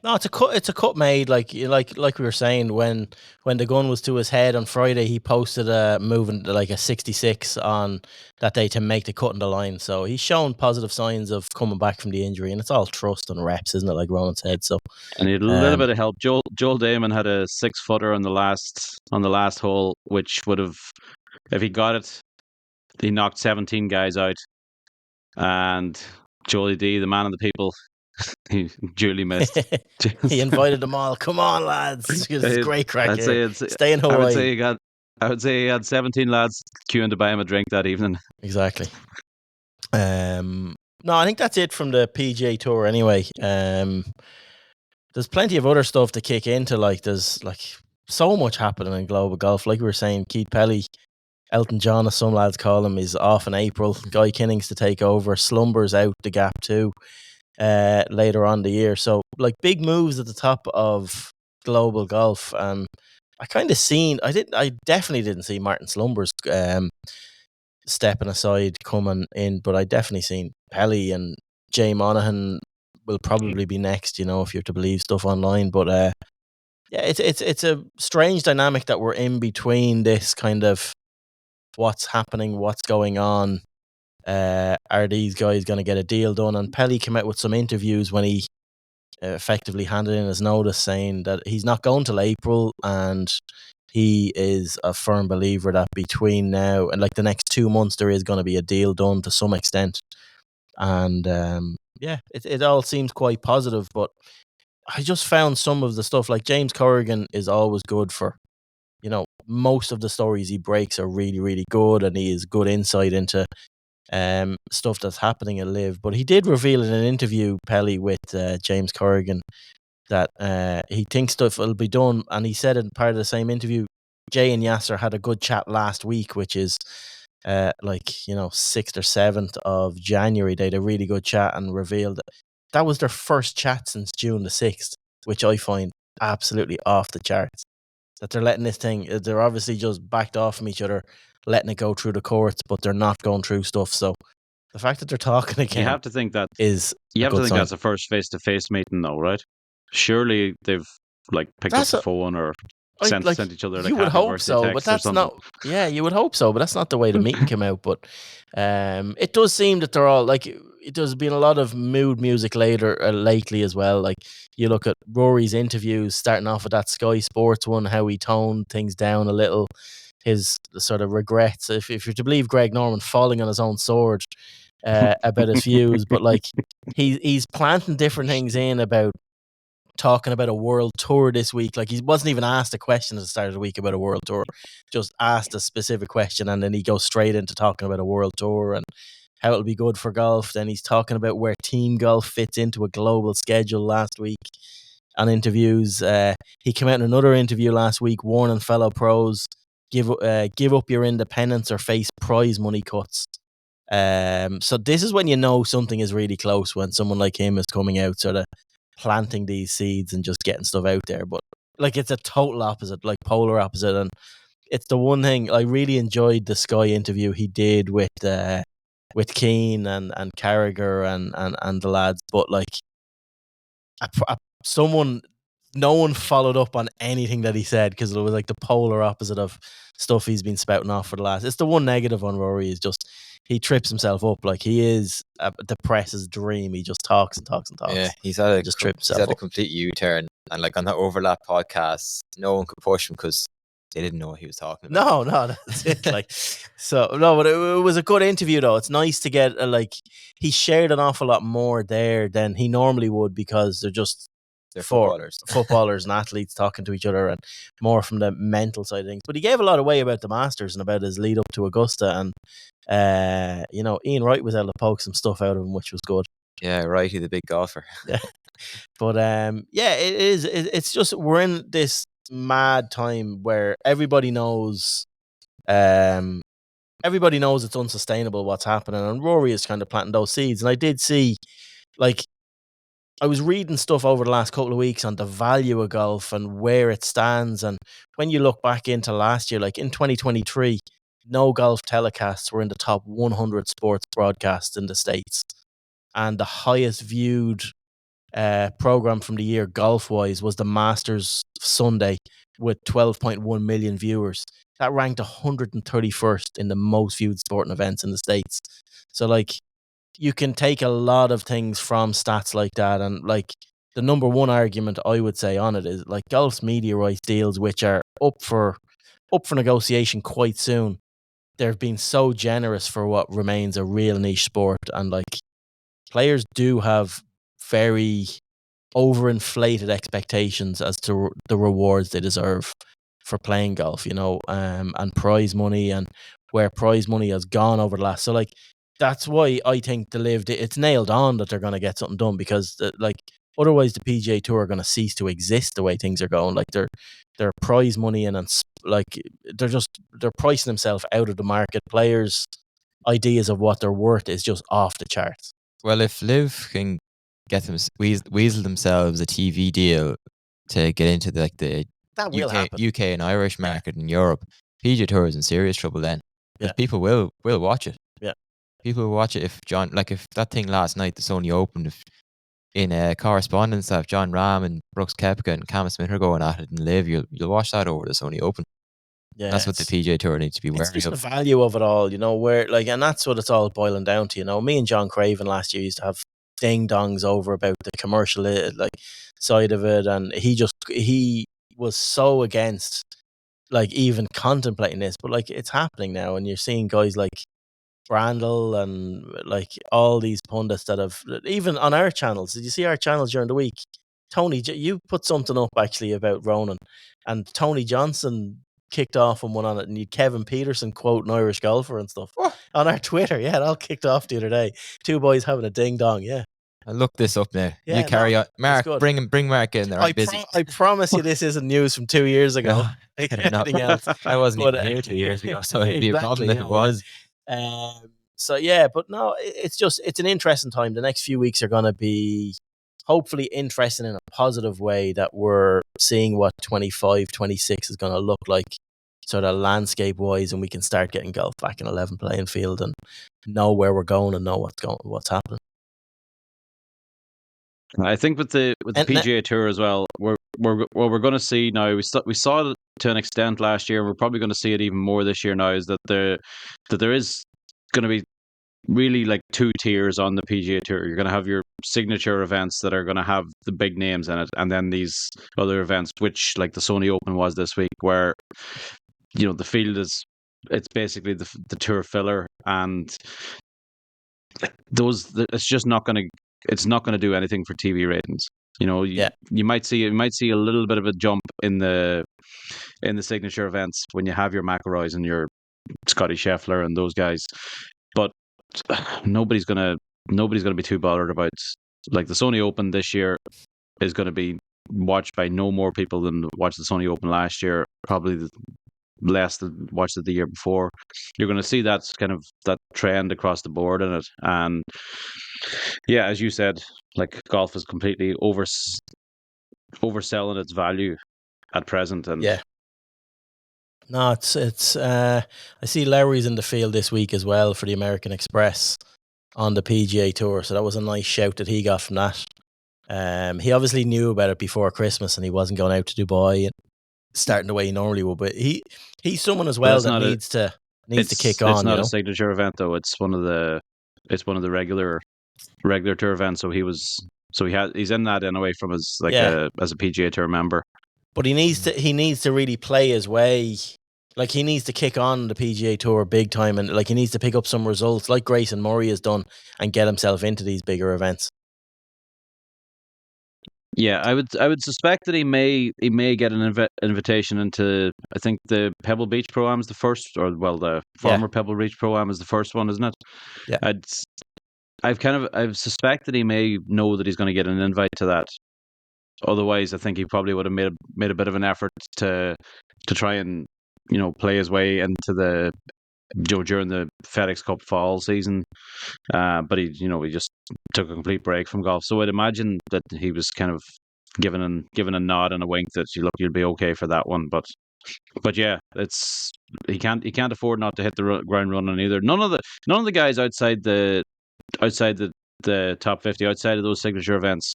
No, it's a cut made, like we were saying, when the gun was to his head on Friday, he posted a moving like a 66 on that day to make the cut in the line. So he's shown positive signs of coming back from the injury, and it's all trust and reps, isn't it? Like Ronan said. So, and he had a little bit of help. Joel Damon had a 6-footer on the last hole, which would have, if he got it, he knocked 17 guys out, and Jolie D, the man of the people, he duly missed. He invited them all. Come on, lads! It's great crack. Stay in Hawaii. I would say he had 17 lads queuing to buy him a drink that evening. Exactly. No, I think that's it from the PGA Tour. Anyway, there's plenty of other stuff to kick into. Like there's so much happening in global golf. Like we were saying, Keith Pelly, Elton John, as some lads call him, is off in April. Guy Kinnings to take over. Slumber's out the gap too. Later on the year, so like big moves at the top of global golf. I kind of I definitely didn't see Martin Slumbers stepping aside coming in, but I definitely seen Pelly, and Jay Monaghan will probably be next, if you're to believe stuff online. But yeah, it's a strange dynamic that we're in between this kind of what's happening, what's going on. Are these guys going to get a deal done? And Pelly came out with some interviews when he effectively handed in his notice saying that he's not going till April, and he is a firm believer that between now and like the next 2 months there is going to be a deal done to some extent. And yeah, it all seems quite positive, but I just found some of the stuff, like James Corrigan is always good for, most of the stories he breaks are really, really good, and he has good insight into stuff that's happening at Live. But he did reveal in an interview, Pelly, with James Corrigan, that he thinks stuff will be done. And he said in part of the same interview, Jay and Yasser had a good chat last week, which is 6th or 7th of January. They had a really good chat and revealed that was their first chat since June the 6th, which I find absolutely off the charts. That they're letting this thing, they're obviously just backed off from each other, letting it go through the courts, but they're not going through stuff. So the fact that they're talking again, you have to think that is that's the first face-to-face meeting, though, right? Surely they've picked up the phone or sent each other. You would hope so, but that's not. Yeah, you would hope so, but that's not the way the meeting came out. But it does seem that they're all there's been a lot of mood music lately as well. Like you look at Rory's interviews, starting off with that Sky Sports one, how he toned things down a little, his sort of regrets, if you're to believe Greg Norman, falling on his own sword about his views. But like he's planting different things in about talking about a world tour this week. Like he wasn't even asked a question at the start of the week about a world tour, just asked a specific question, and then he goes straight into talking about a world tour and how it'll be good for golf. Then he's talking about where team golf fits into a global schedule last week on interviews. He came out in another interview last week warning fellow pros, give up your independence or face prize money cuts. So this is when you know something is really close, when someone like him is coming out sort of planting these seeds and just getting stuff out there. But like it's a total opposite, like polar opposite. And it's the one thing I really enjoyed, the Sky interview he did with Keane and Carragher and the lads. But like no one followed up on anything that he said, because it was like the polar opposite of stuff he's been spouting off for the last. It's the one negative on Rory, is just he trips himself up. Like he is the press's dream. He just talks and talks and talks. Yeah, he's had a a complete U-turn, and like on the Overlap podcast, no one could push him because they didn't know what he was talking about. No, that's it. Like, so no, but it was a good interview though. It's nice to get like he shared an awful lot more there than he normally would, because they're footballers and athletes talking to each other, and more from the mental side of things. But he gave a lot away about the Masters and about his lead up to Augusta, and Ian Wright was able to poke some stuff out of him, which was good. Yeah, Righty, the big golfer. Yeah. But it is. It's just we're in this mad time where everybody knows it's unsustainable what's happening, and Rory is kind of planting those seeds. And I did see, like, I was reading stuff over the last couple of weeks on the value of golf and where it stands. And when you look back into last year, like in 2023, no golf telecasts were in the top 100 sports broadcasts in the States. And the highest viewed program from the year golf-wise was the Masters Sunday with 12.1 million viewers. That ranked 131st in the most viewed sporting events in the States. So, like, you can take a lot of things from stats like that, and like the number one argument I would say on it is like golf's media rights deals, which are up for negotiation quite soon. They've been so generous for what remains a real niche sport, and like players do have very overinflated expectations as to the rewards they deserve for playing golf, and prize money, and where prize money has gone over the last. So like that's why I think it's nailed on that they're going to get something done, because like otherwise the PGA Tour are going to cease to exist the way things are going. Like they're prize money and like they're pricing themselves out of the market. Players' ideas of what they're worth is just off the charts. Well, if Liv can get them weasel themselves a TV deal to get into the UK and Irish market in Europe, PGA Tour is in serious trouble then. Because people will watch it. Yeah. People will watch it if that thing last night, the Sony Open, if in correspondence if John Rahm and Brooks Koepka and Cam Smith are going at it and Liv, you'll watch that over the Sony Open. Yeah, that's what the PGA Tour needs to be wary of. It's just the value of it all, where like, and that's what it's all boiling down to. Me and John Craven last year used to have ding dongs over about the commercial side of it, and he was so against like even contemplating this, but like it's happening now, and you're seeing guys like Brandel and like all these pundits that have, even on our channels. Did you see our channels during the week? Tony, you put something up actually about Ronan, and Tony Johnson kicked off on one on it, and you Kevin Peterson quote an Irish golfer and stuff on our Twitter. Yeah, it all kicked off the other day. Two boys having a ding dong. Yeah, I'll look this up now. Yeah, you carry on, Mark. Bring Mark in there. I'm busy. I promise you, this isn't news from 2 years ago. Anything else? I wasn't even here 2 years ago, so it'd be a problem if it was. So yeah, but no, it's an interesting time. The next few weeks are going to be hopefully interesting in a positive way, that we're seeing what 25, 26 is going to look like, sort of landscape wise, and we can start getting golf back in 11 playing field and know where we're going and know what's happening. I think with the PGA Tour as well, we're going to see now. We saw it to an extent last year, and we're probably going to see it even more this year now. Is that there is going to be really like two tiers on the PGA Tour. You're going to have your signature events that are going to have the big names in it, and then these other events, which like the Sony Open was this week, where the field it's basically the tour filler, and it's not going to do anything for TV ratings. You might see a little bit of a jump in the signature events when you have your McIlroys and your Scotty Scheffler and those guys, but nobody's gonna be too bothered about, like, the Sony Open this year is going to be watched by no more people than watched the Sony Open last year, probably less than watched it the year before. You're going to see that trend across the board in it, and yeah, as you said, like, golf is completely overselling its value at present, and yeah. No, it's. I see Lowry's in the field this week as well for the American Express on the PGA Tour, so that was a nice shout that he got from that. He obviously knew about it before Christmas, and he wasn't going out to Dubai and starting the way he normally would. But he's someone as well that needs to kick on. It's not a signature event though. It's one of the regular tour events. So he's in that anyway from as a PGA Tour member. But he needs to really play his way. Like, he needs to kick on the PGA Tour big time, and like, he needs to pick up some results like Grayson Murray has done and get himself into these bigger events. Yeah, I would suspect that he may get an invitation into, I think, the Pebble Beach Pro-Am is the first, the former Pebble Beach Pro-Am is the first one, isn't it? Yeah. I've suspected he may know that he's going to get an invite to that. Otherwise, I think he probably would have made a bit of an effort to try and play his way into the during the FedEx Cup fall season. But he just took a complete break from golf. So I'd imagine that he was kind of given a nod and a wink that you'll be okay for that one. But yeah, he can't afford not to hit the ground running either. None of the guys outside the top 50, outside of those signature events,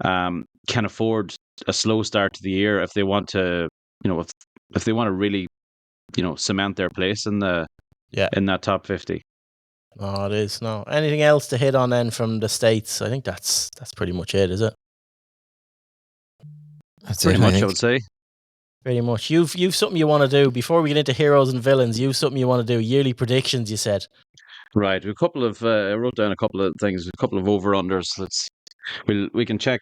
can afford a slow start to the year if they want to, if they want to really, cement their place in that top 50. Oh, it is. No, anything else to hit on then from the States? I think that's pretty much it, is it? That's pretty it, much, I would say. Pretty much. You've something you want to do before we get into heroes and villains. You've something you want to do. Yearly predictions, you said. Right. A couple of I wrote down a couple of things, a couple of over-unders. We can check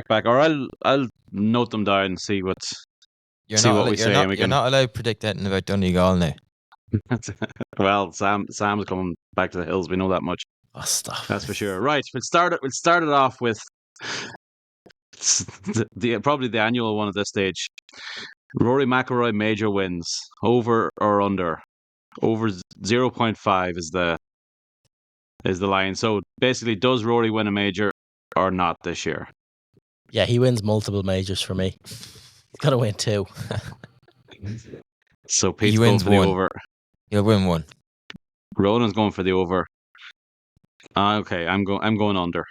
back, or I'll note them down and see what we say. You're not allowed to predict anything about Donegal now. Well, Sam's coming back to the hills. We know that much. Oh, stop. That's for sure. Right. We'll start it off with probably the annual one at this stage. Rory McIlroy major wins, over or under. Over 0.5 is the line. So basically, does Rory win a major or not this year? Yeah, he wins multiple majors for me. He's got to win 2. So Pete's going for the over. He'll win 1. Ronan's going for the over. Okay, I'm going under.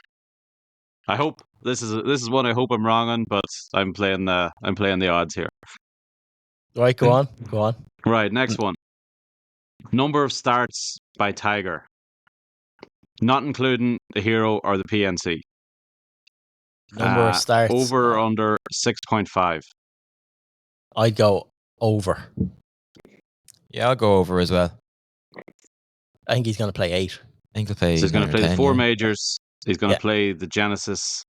I hope this is one I hope I'm wrong on, but I'm playing the odds here. Right, go on. Right, next one. Number of starts by Tiger, not including the Hero or the PNC. Number of starts. Over or under 6.5. I'd go over. Yeah, I'll go over as well. I think he's going to play 8. I think he'll play. So he's going to play 10, the 4 majors. He's going to play the Genesis.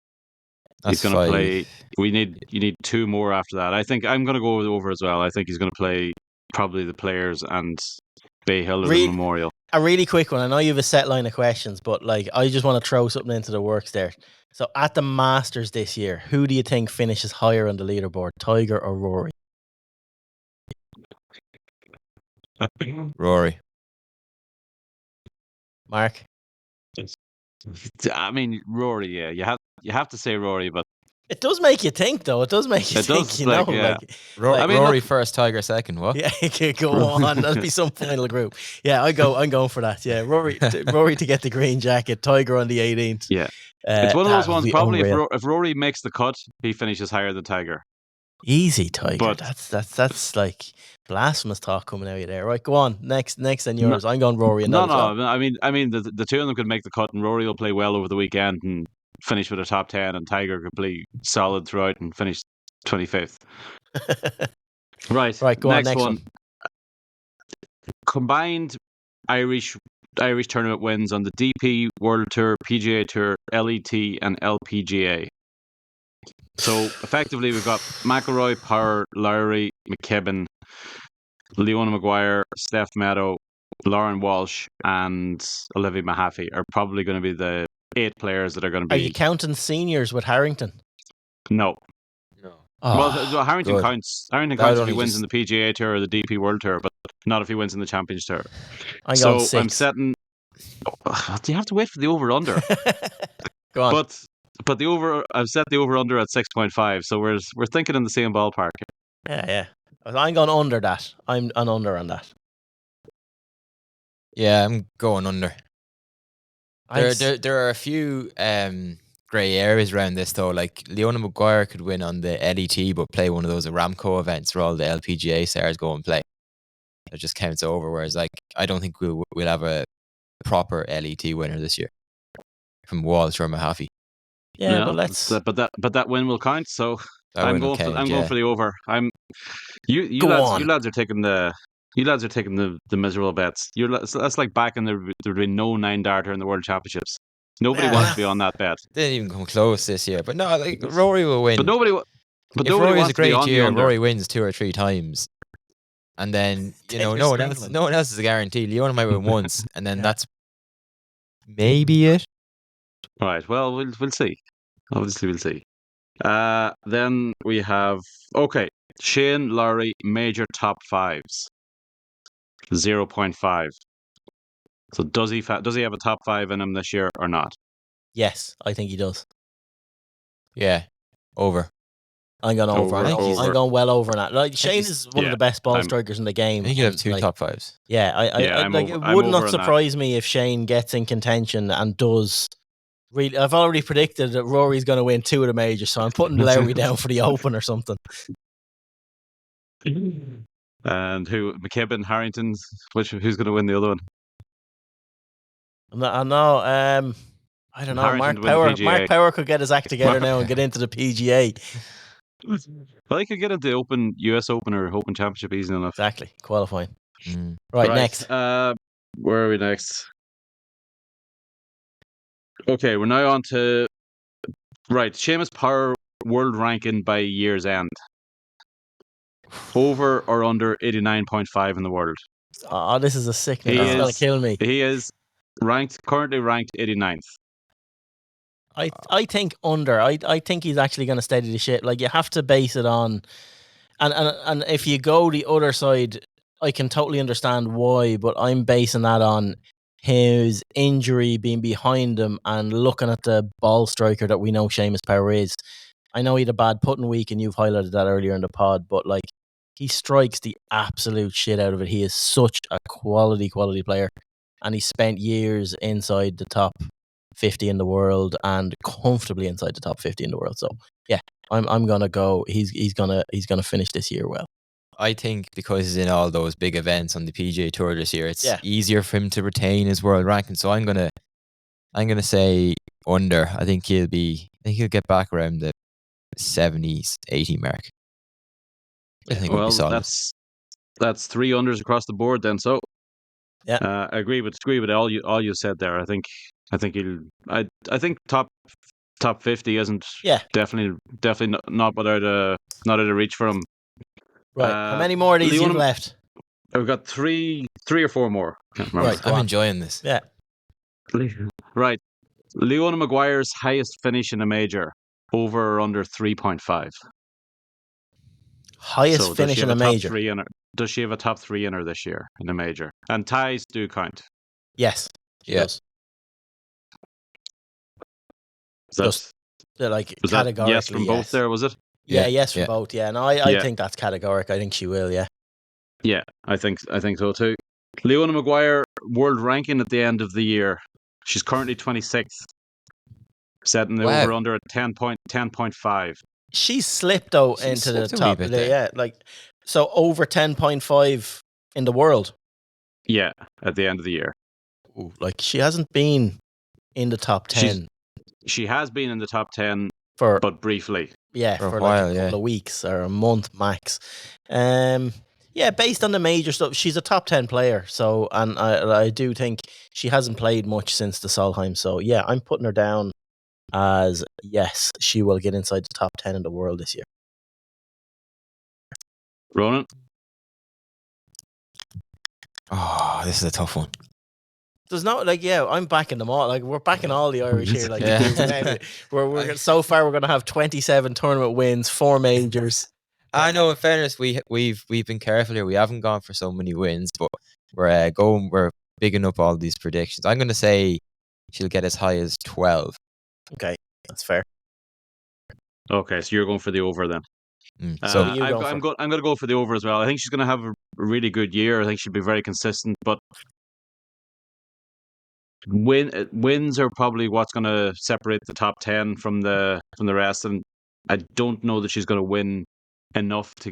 That's he's going to 5. play. You need 2 more after that. I think I'm going to go over as well. I think he's going to play probably the Players and Bay Hill or the Memorial. A really quick one. I know you have a set line of questions, but like, I just want to throw something into the works there. So at the Masters this year, who do you think finishes higher on the leaderboard, Tiger or Rory? Rory. Mark? I mean, Rory. Yeah, you have to say Rory, but it does make you think, though. It does make you think. Yeah. Rory first, Tiger second. What? Yeah, go on. That'll be some final group. Yeah, I'm going for that. Yeah, Rory to get the green jacket. Tiger on the 18th. Yeah, it's one of those ones. Probably unreal. if Rory makes the cut, he finishes higher than Tiger. Easy, Tiger. But That's like blasphemous talk coming out of you there. Right, go on. Next and no, yours. I'm going Rory and that no, as well. no. I mean, the two of them could make the cut, and Rory will play well over the weekend and finish with a top 10, and Tiger could play solid throughout and finish 25th. Right. Right, go on. Next one. Combined Irish tournament wins on the DP World Tour, PGA Tour, LET, and LPGA. So effectively, we've got McIlroy, Power, Lowry, McKibben, Leona Maguire, Steph Meadow, Lauren Walsh, and Olivia Mahaffey are probably going to be the 8 players that are going to be. Are you counting seniors with Harrington? No. Oh, Well, Harrington good. counts. Harrington That counts would if he only wins just- in the PGA Tour or the DP World Tour, but not if he wins in the Champions Tour. I'm going So 6. I'm setting. Do you have to wait for the over under? Go on. But the over. I've set the over under at 6.5. So we're thinking in the same ballpark. Yeah. I'm going under that. I'm an under on that. Yeah, I'm going under. I'd There are a few grey areas around this though. Like Leona Maguire could win on the LET, but play one of those Aramco events where all the LPGA stars go and play. It just counts over. Whereas, like, I don't think we'll have a proper LET winner this year from Walsh or Mahaffey. Yeah, but let's. But that win will count. So That I'm win will going for count, I'm yeah. going for the over. You Go lads on. you lads are taking the miserable bets. That's like back in there'd be no 9-darter in the World Championships. Nobody Yeah. wants to be on that bet. Didn't even come close this year. But no, like Rory will win. But nobody if nobody Rory has wants a to be great on the year, under. Rory wins 2 or 3 times. And then, no one else is a guarantee. Leona might win once, and then that's maybe it. Right. Well, we'll see. Obviously, we'll see. Then we have Shane Lowry major top 5s 0.5. So does he have a top 5 in him this year or not? Yes, I think he does. Yeah, over. I'm going over. I'm going well over on that. Like Shane is one of the best ball strikers in the game. I think he'll have 2 top 5s. Yeah, it would not surprise me if Shane gets in contention and does. Really, I've already predicted that Rory's going to win 2 of the majors, so I'm putting Lowry down for the Open or something. And McKibben, Harrington, who's going to win the other one? I know. I don't know. Harrington Mark Power could get his act together now and get into the PGA. Well, he could get into the US Open or Open Championship easy enough. Exactly, qualifying. Mm. Right, next. Where are we next? Okay, we're now on to Seamus Power world ranking by year's end. Over or under 89.5 in the world. Oh, this is a sickness. It's going to kill me. He is currently ranked 89th. I think under. I think he's actually going to steady the ship. Like, you have to base it on, and if you go the other side, I can totally understand why, but I'm basing that on his injury being behind him and looking at the ball striker that we know Seamus Power is. I know he had a bad putting week, and you've highlighted that earlier in the pod, but like, he strikes the absolute shit out of it. He is such a quality player, and he spent years inside the top 50 in the world and comfortably inside the top 50 in the world. So yeah, I'm gonna go. He's gonna finish this year well. I think because he's in all those big events on the PGA Tour this year, it's Yeah. easier for him to retain his world ranking. So I'm gonna say under. I think he'll get back around the 70s, 80 mark. I think he'll be solid. That's 3 unders across the board then. So yeah, I agree with all you said there. I think top 50 isn't definitely not without a reach for him. Right. How many more of these you've left? I've got 3 or 4 more. Right. I'm enjoying this. Yeah. Right. Leona Maguire's highest finish in a major, over or under 3.5. Highest finish in a major. Does she have a top 3 in her this year in a major? And ties do count. Yes. Yes. Just like was categorically. That yes from both there, was it? Yeah, yes from both. Yeah, no, I think that's categoric. I think she will. Yeah. Yeah, I think so too. Leona Maguire world ranking at the end of the year. She's currently 26th. Setting the over under at 10.5. She's slipped though She's into the slipped a wee top. bit there. Yeah, like so over 10.5 in the world. Yeah, at the end of the year. Ooh, like she hasn't been in the top 10 She has been in the top 10, for but briefly. for a like while, a couple of weeks or a month max. Yeah, based on the major stuff, she's a top 10 player. So, and I do think she hasn't played much since the Solheim. So, yeah, I'm putting her down as yes, she will get inside the top 10 in the world this year. Ronan? Oh, this is a tough one. There's not like I'm backing them all. Like we're backing all the Irish here. Like Yeah. we're so far we're gonna have 27 tournament wins, 4 majors. I know. In fairness, we've been careful here. We haven't gone for so many wins, but we're bigging up all these predictions. I'm going to say she'll get as high as 12. Okay, that's fair. Okay, so you're going for the over then. So What are you going I'm for? going to go for the over as well. I think she's going to have a really good year. I think she'll be very consistent, but wins are probably what's going to separate the top 10 from the rest, and I don't know that she's going to win enough to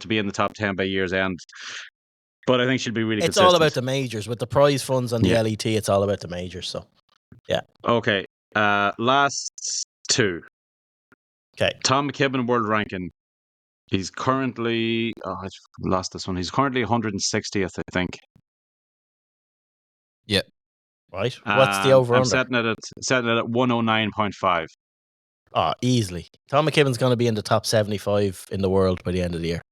be in the top 10 by year's end. But I think she'll be really It's consistent. all about the majors with the prize funds on the LET. It's all about the majors. So, yeah. Okay. Last two. Okay. Tom McKibben world ranking. He's currently I lost this one. He's currently 160th, I think. Yeah. Right. What's the over I'm under? setting it at 109.5. Oh, easily. Tom McKibben's going to be in the top 75 in the world by the end of the year.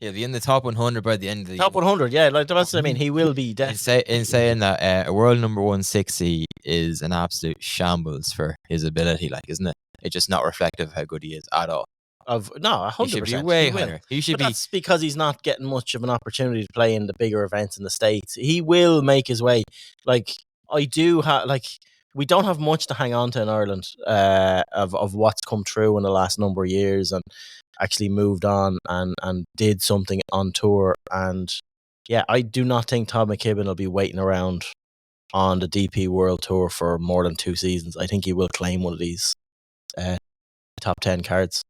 Yeah, be in the top 100 by the end of the Top 100, yeah. Like that's what I mean. He will be definitely. In saying that, a world number 160 is an absolute shambles for his ability, like, isn't it? It's just not reflective of how good he is at all. No, 100%. He should be way higher. He should be. That's because he's not getting much of an opportunity to play in the bigger events in the States. He will make his way. Like I do have, like we don't have much to hang on to in Ireland of what's come through in the last number of years and actually moved on and did something on tour. And yeah, I do not think Tom McKibben will be waiting around on the DP World Tour for more than 2 seasons. I think he will claim one of these top 10 cards.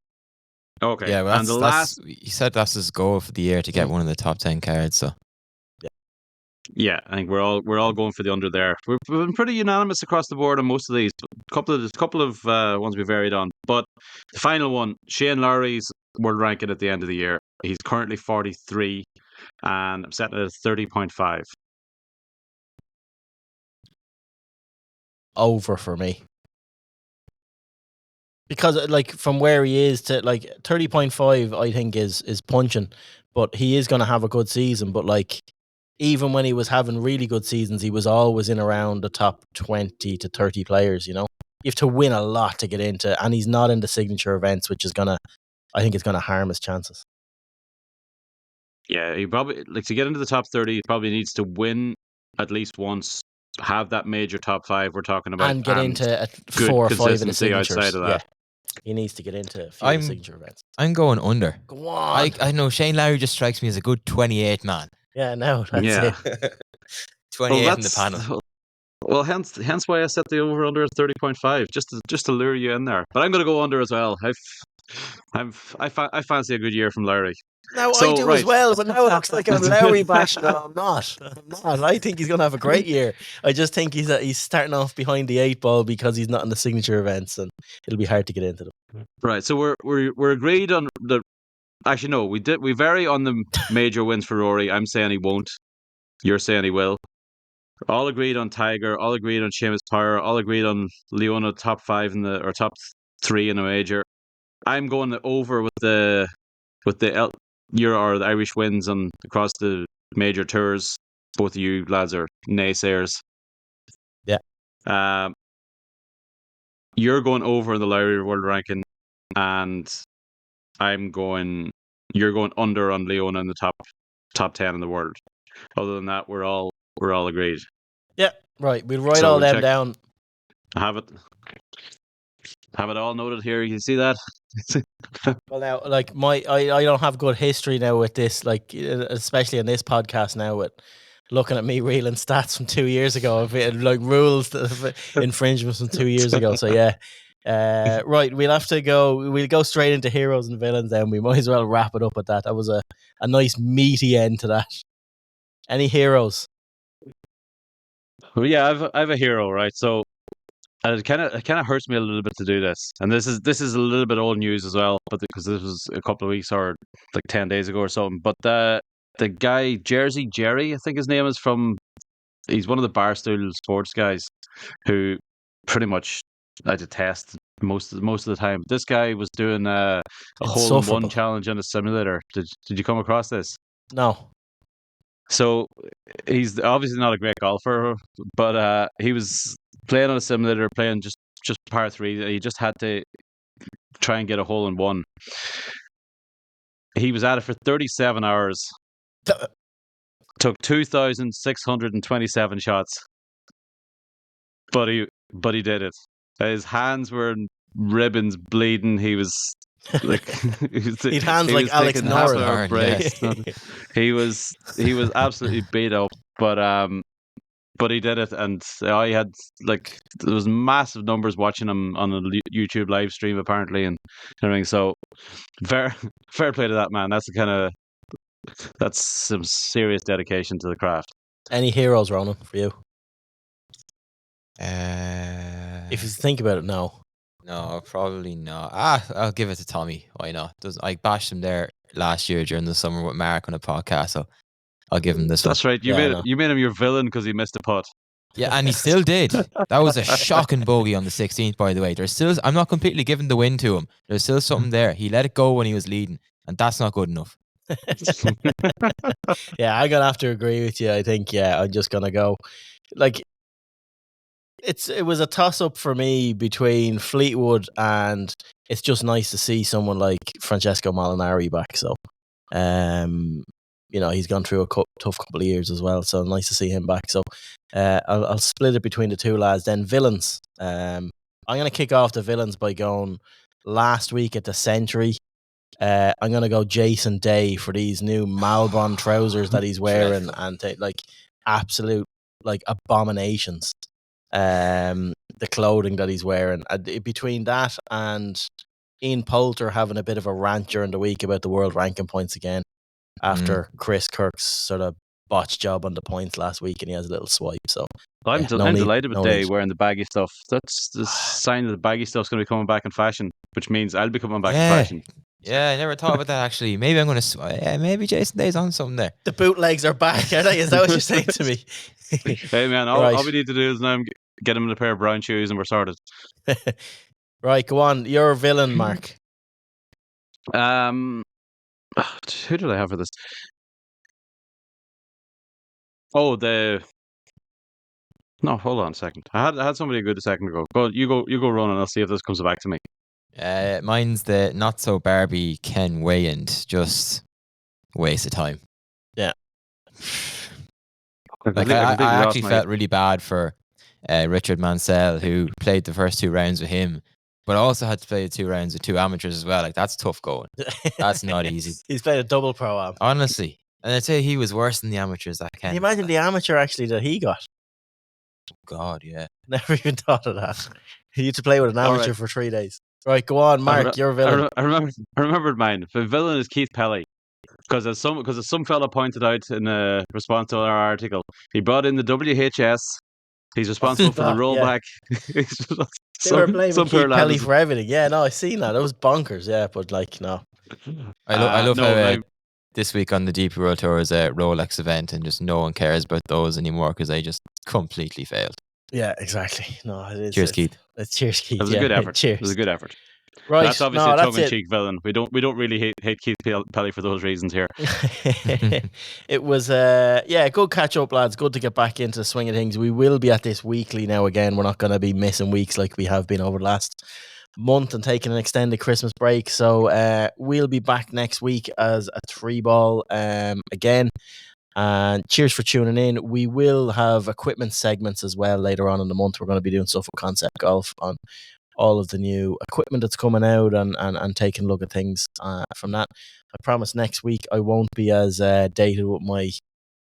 Okay. Yeah, well, and the last, he said that's his goal for the year to get one of the top 10 cards. So yeah, I think we're all going for the under there. We've been pretty unanimous across the board on most of these. A couple of ones we varied on, but the final one, Shane Lowry's world ranking at the end of the year. He's currently 43, and I'm setting it at 30.5. Over for me. Because like from where he is to like 30.5 I think is punching, but he is going to have a good season. But like even when he was having really good seasons, he was always in around the top 20 to 30 players, you know. You have to win a lot to get into, and he's not in the signature events, which is I think it's gonna harm his chances. Yeah, he probably to get into the top 30, he probably needs to win at least once, have that major top 5 we're talking about, and get into good 4 or 5 of the consistency signatures. outside of that. Yeah, he needs to get into a few of the signature events. I'm going under. Go on. I know Shane Lowry just strikes me as a good 28 man. Yeah, no, that's it. 28 in the panel. Well, hence why I set the over under at 30.5, just to lure you in there. But I'm going to go under as well. I fancy a good year from Lowry. No, I do as well, but now it looks like I'm Lowry bashing. No, I'm not. I think he's going to have a great year. I just think he's starting off behind the 8 ball because he's not in the signature events, and it'll be hard to get into them. Right. So we're agreed on the. Actually, no, we vary on the major wins for Rory. I'm saying he won't. You're saying he will. All agreed on Tiger. All agreed on Seamus Power. All agreed on Leona top 5 or top 3 in a major. I'm going over with the the Irish wins on across the major tours. Both of you lads are naysayers. Yeah. You're going over the Lowry world ranking, and you're going under on Leona in the top 10 in the world. Other than that, we're all agreed. Yeah, right. We'll write all them down. Have it all noted here. You can see that. Well, now, like I don't have good history now with this, like especially in this podcast now with looking at me reeling stats from 2 years ago, like rules infringements from 2 years ago. So yeah, Right, we'll have to go. We'll go straight into heroes and villains. Then we might as well wrap it up at that. That was a nice meaty end to that. Any heroes? Well, yeah, I've a hero, right? So it kind of hurts me a little bit to do this, and this is a little bit old news as well, but because this was a couple of weeks or like 10 days ago or something. But the guy Jersey Jerry, I think his name is he's one of the Barstool Sports guys who pretty much I detest most of the time. This guy was doing a hole in one Insufferable. challenge in a simulator. Did you come across this? No. So he's obviously not a great golfer, but he was playing on a simulator, playing just par three. He just had to try and get a hole in one. He was at it for 37 hours. Took 2,627 shots, but he did it. His hands were in ribbons, bleeding. He was like He'd hands like Alex taking half an Noren. hour breaks. He was absolutely beat up, but he did it, and I had like there was massive numbers watching him on a YouTube live stream apparently, and everything. So fair play to that man. That's some serious dedication to the craft. Any heroes, Ronan, for you? Uh, If you think about it, no. No, probably not. I'll give it to Tommy. Why not? I bashed him there last year during the summer with Mark on a podcast, so I'll give him this one. That's right. You made him your villain because he missed a putt. Yeah, and he still did. That was a shocking bogey on the 16th, by the way. I'm not completely giving the win to him. There's still something there. He let it go when he was leading, and that's not good enough. Yeah, I'm gonna have to agree with you. I think I'm just gonna go. Like, it was a toss up for me between Fleetwood and it's just nice to see someone like Francesco Molinari back. So, he's gone through a tough couple of years as well. So nice to see him back. So, I'll split it between the two lads. Then villains. I'm gonna kick off the villains by going last week at the Century. I'm gonna go Jason Day for these new Malbon trousers that he's wearing and absolute abominations. The clothing that he's wearing. Between that and Ian Poulter having a bit of a rant during the week about the world ranking points again after Chris Kirk's sort of botched job on the points last week, and he has a little swipe. So I'm delighted with Day wearing the baggy stuff. That's the sign that the baggy stuff's going to be coming back in fashion, which means I'll be coming back in fashion. Yeah, I never thought about that actually. Maybe I'm going to. Maybe Jason Day's on something there. The bootlegs are back, are they? Is that what you're saying to me? Hey man, all we need to do is now get him in a pair of brown shoes and we're sorted. Right, go on. You're a villain, Mark. Who did I have for this? Oh, no, hold on a second. I had somebody good a second ago. You go run and I'll see if this comes back to me. Mine's the not so Barbie Ken Wayand. Just waste of time. Yeah. Like I actually felt really bad for Richard Mansell, who played the first 2 rounds with him, but also had to play 2 rounds with 2 amateurs as well. Like that's tough going. That's not easy. He's played a double pro am. Honestly. And I'd say he was worse than the amateurs that Ken. Can you imagine the amateur actually that he got? God, yeah. Never even thought of that. He used to play with an amateur for 3 days. Right, go on, Mark. You're a villain. I remembered mine. The villain is Keith Pelly. Because as some fella pointed out in a response to our article, he brought in the WHS. He's responsible for the rollback. Yeah. They were blaming Keith Pelly for everything. Yeah, no, I seen that. It was bonkers. Yeah, but no. I love how this week on the DP World Tour is a Rolex event, and just no one cares about those anymore because they just completely failed. Yeah, exactly. No, it is. Cheers, Keith. Cheers, Keith. It was a good effort. Cheers. It was a good effort. Right. That's obviously a tongue-in-cheek villain. We don't really hate Keith Pelly for those reasons here. It was good catch up, lads. Good to get back into the swing of things. We will be at this weekly now again. We're not going to be missing weeks like we have been over the last month and taking an extended Christmas break. So we'll be back next week as a 3-ball again. And cheers for tuning in. We will have equipment segments as well later on in the month. We're going to be doing stuff with Concept Golf on all of the new equipment that's coming out and taking a look at things from that. I promise next week I won't be as dated with my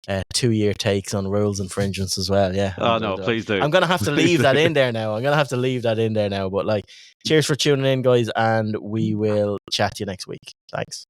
2-year takes on rules infringements as well. Yeah. Oh no, please do. I'm gonna have to Please leave that do. in there now. But like, cheers for tuning in, guys, and we will chat to you next week. Thanks.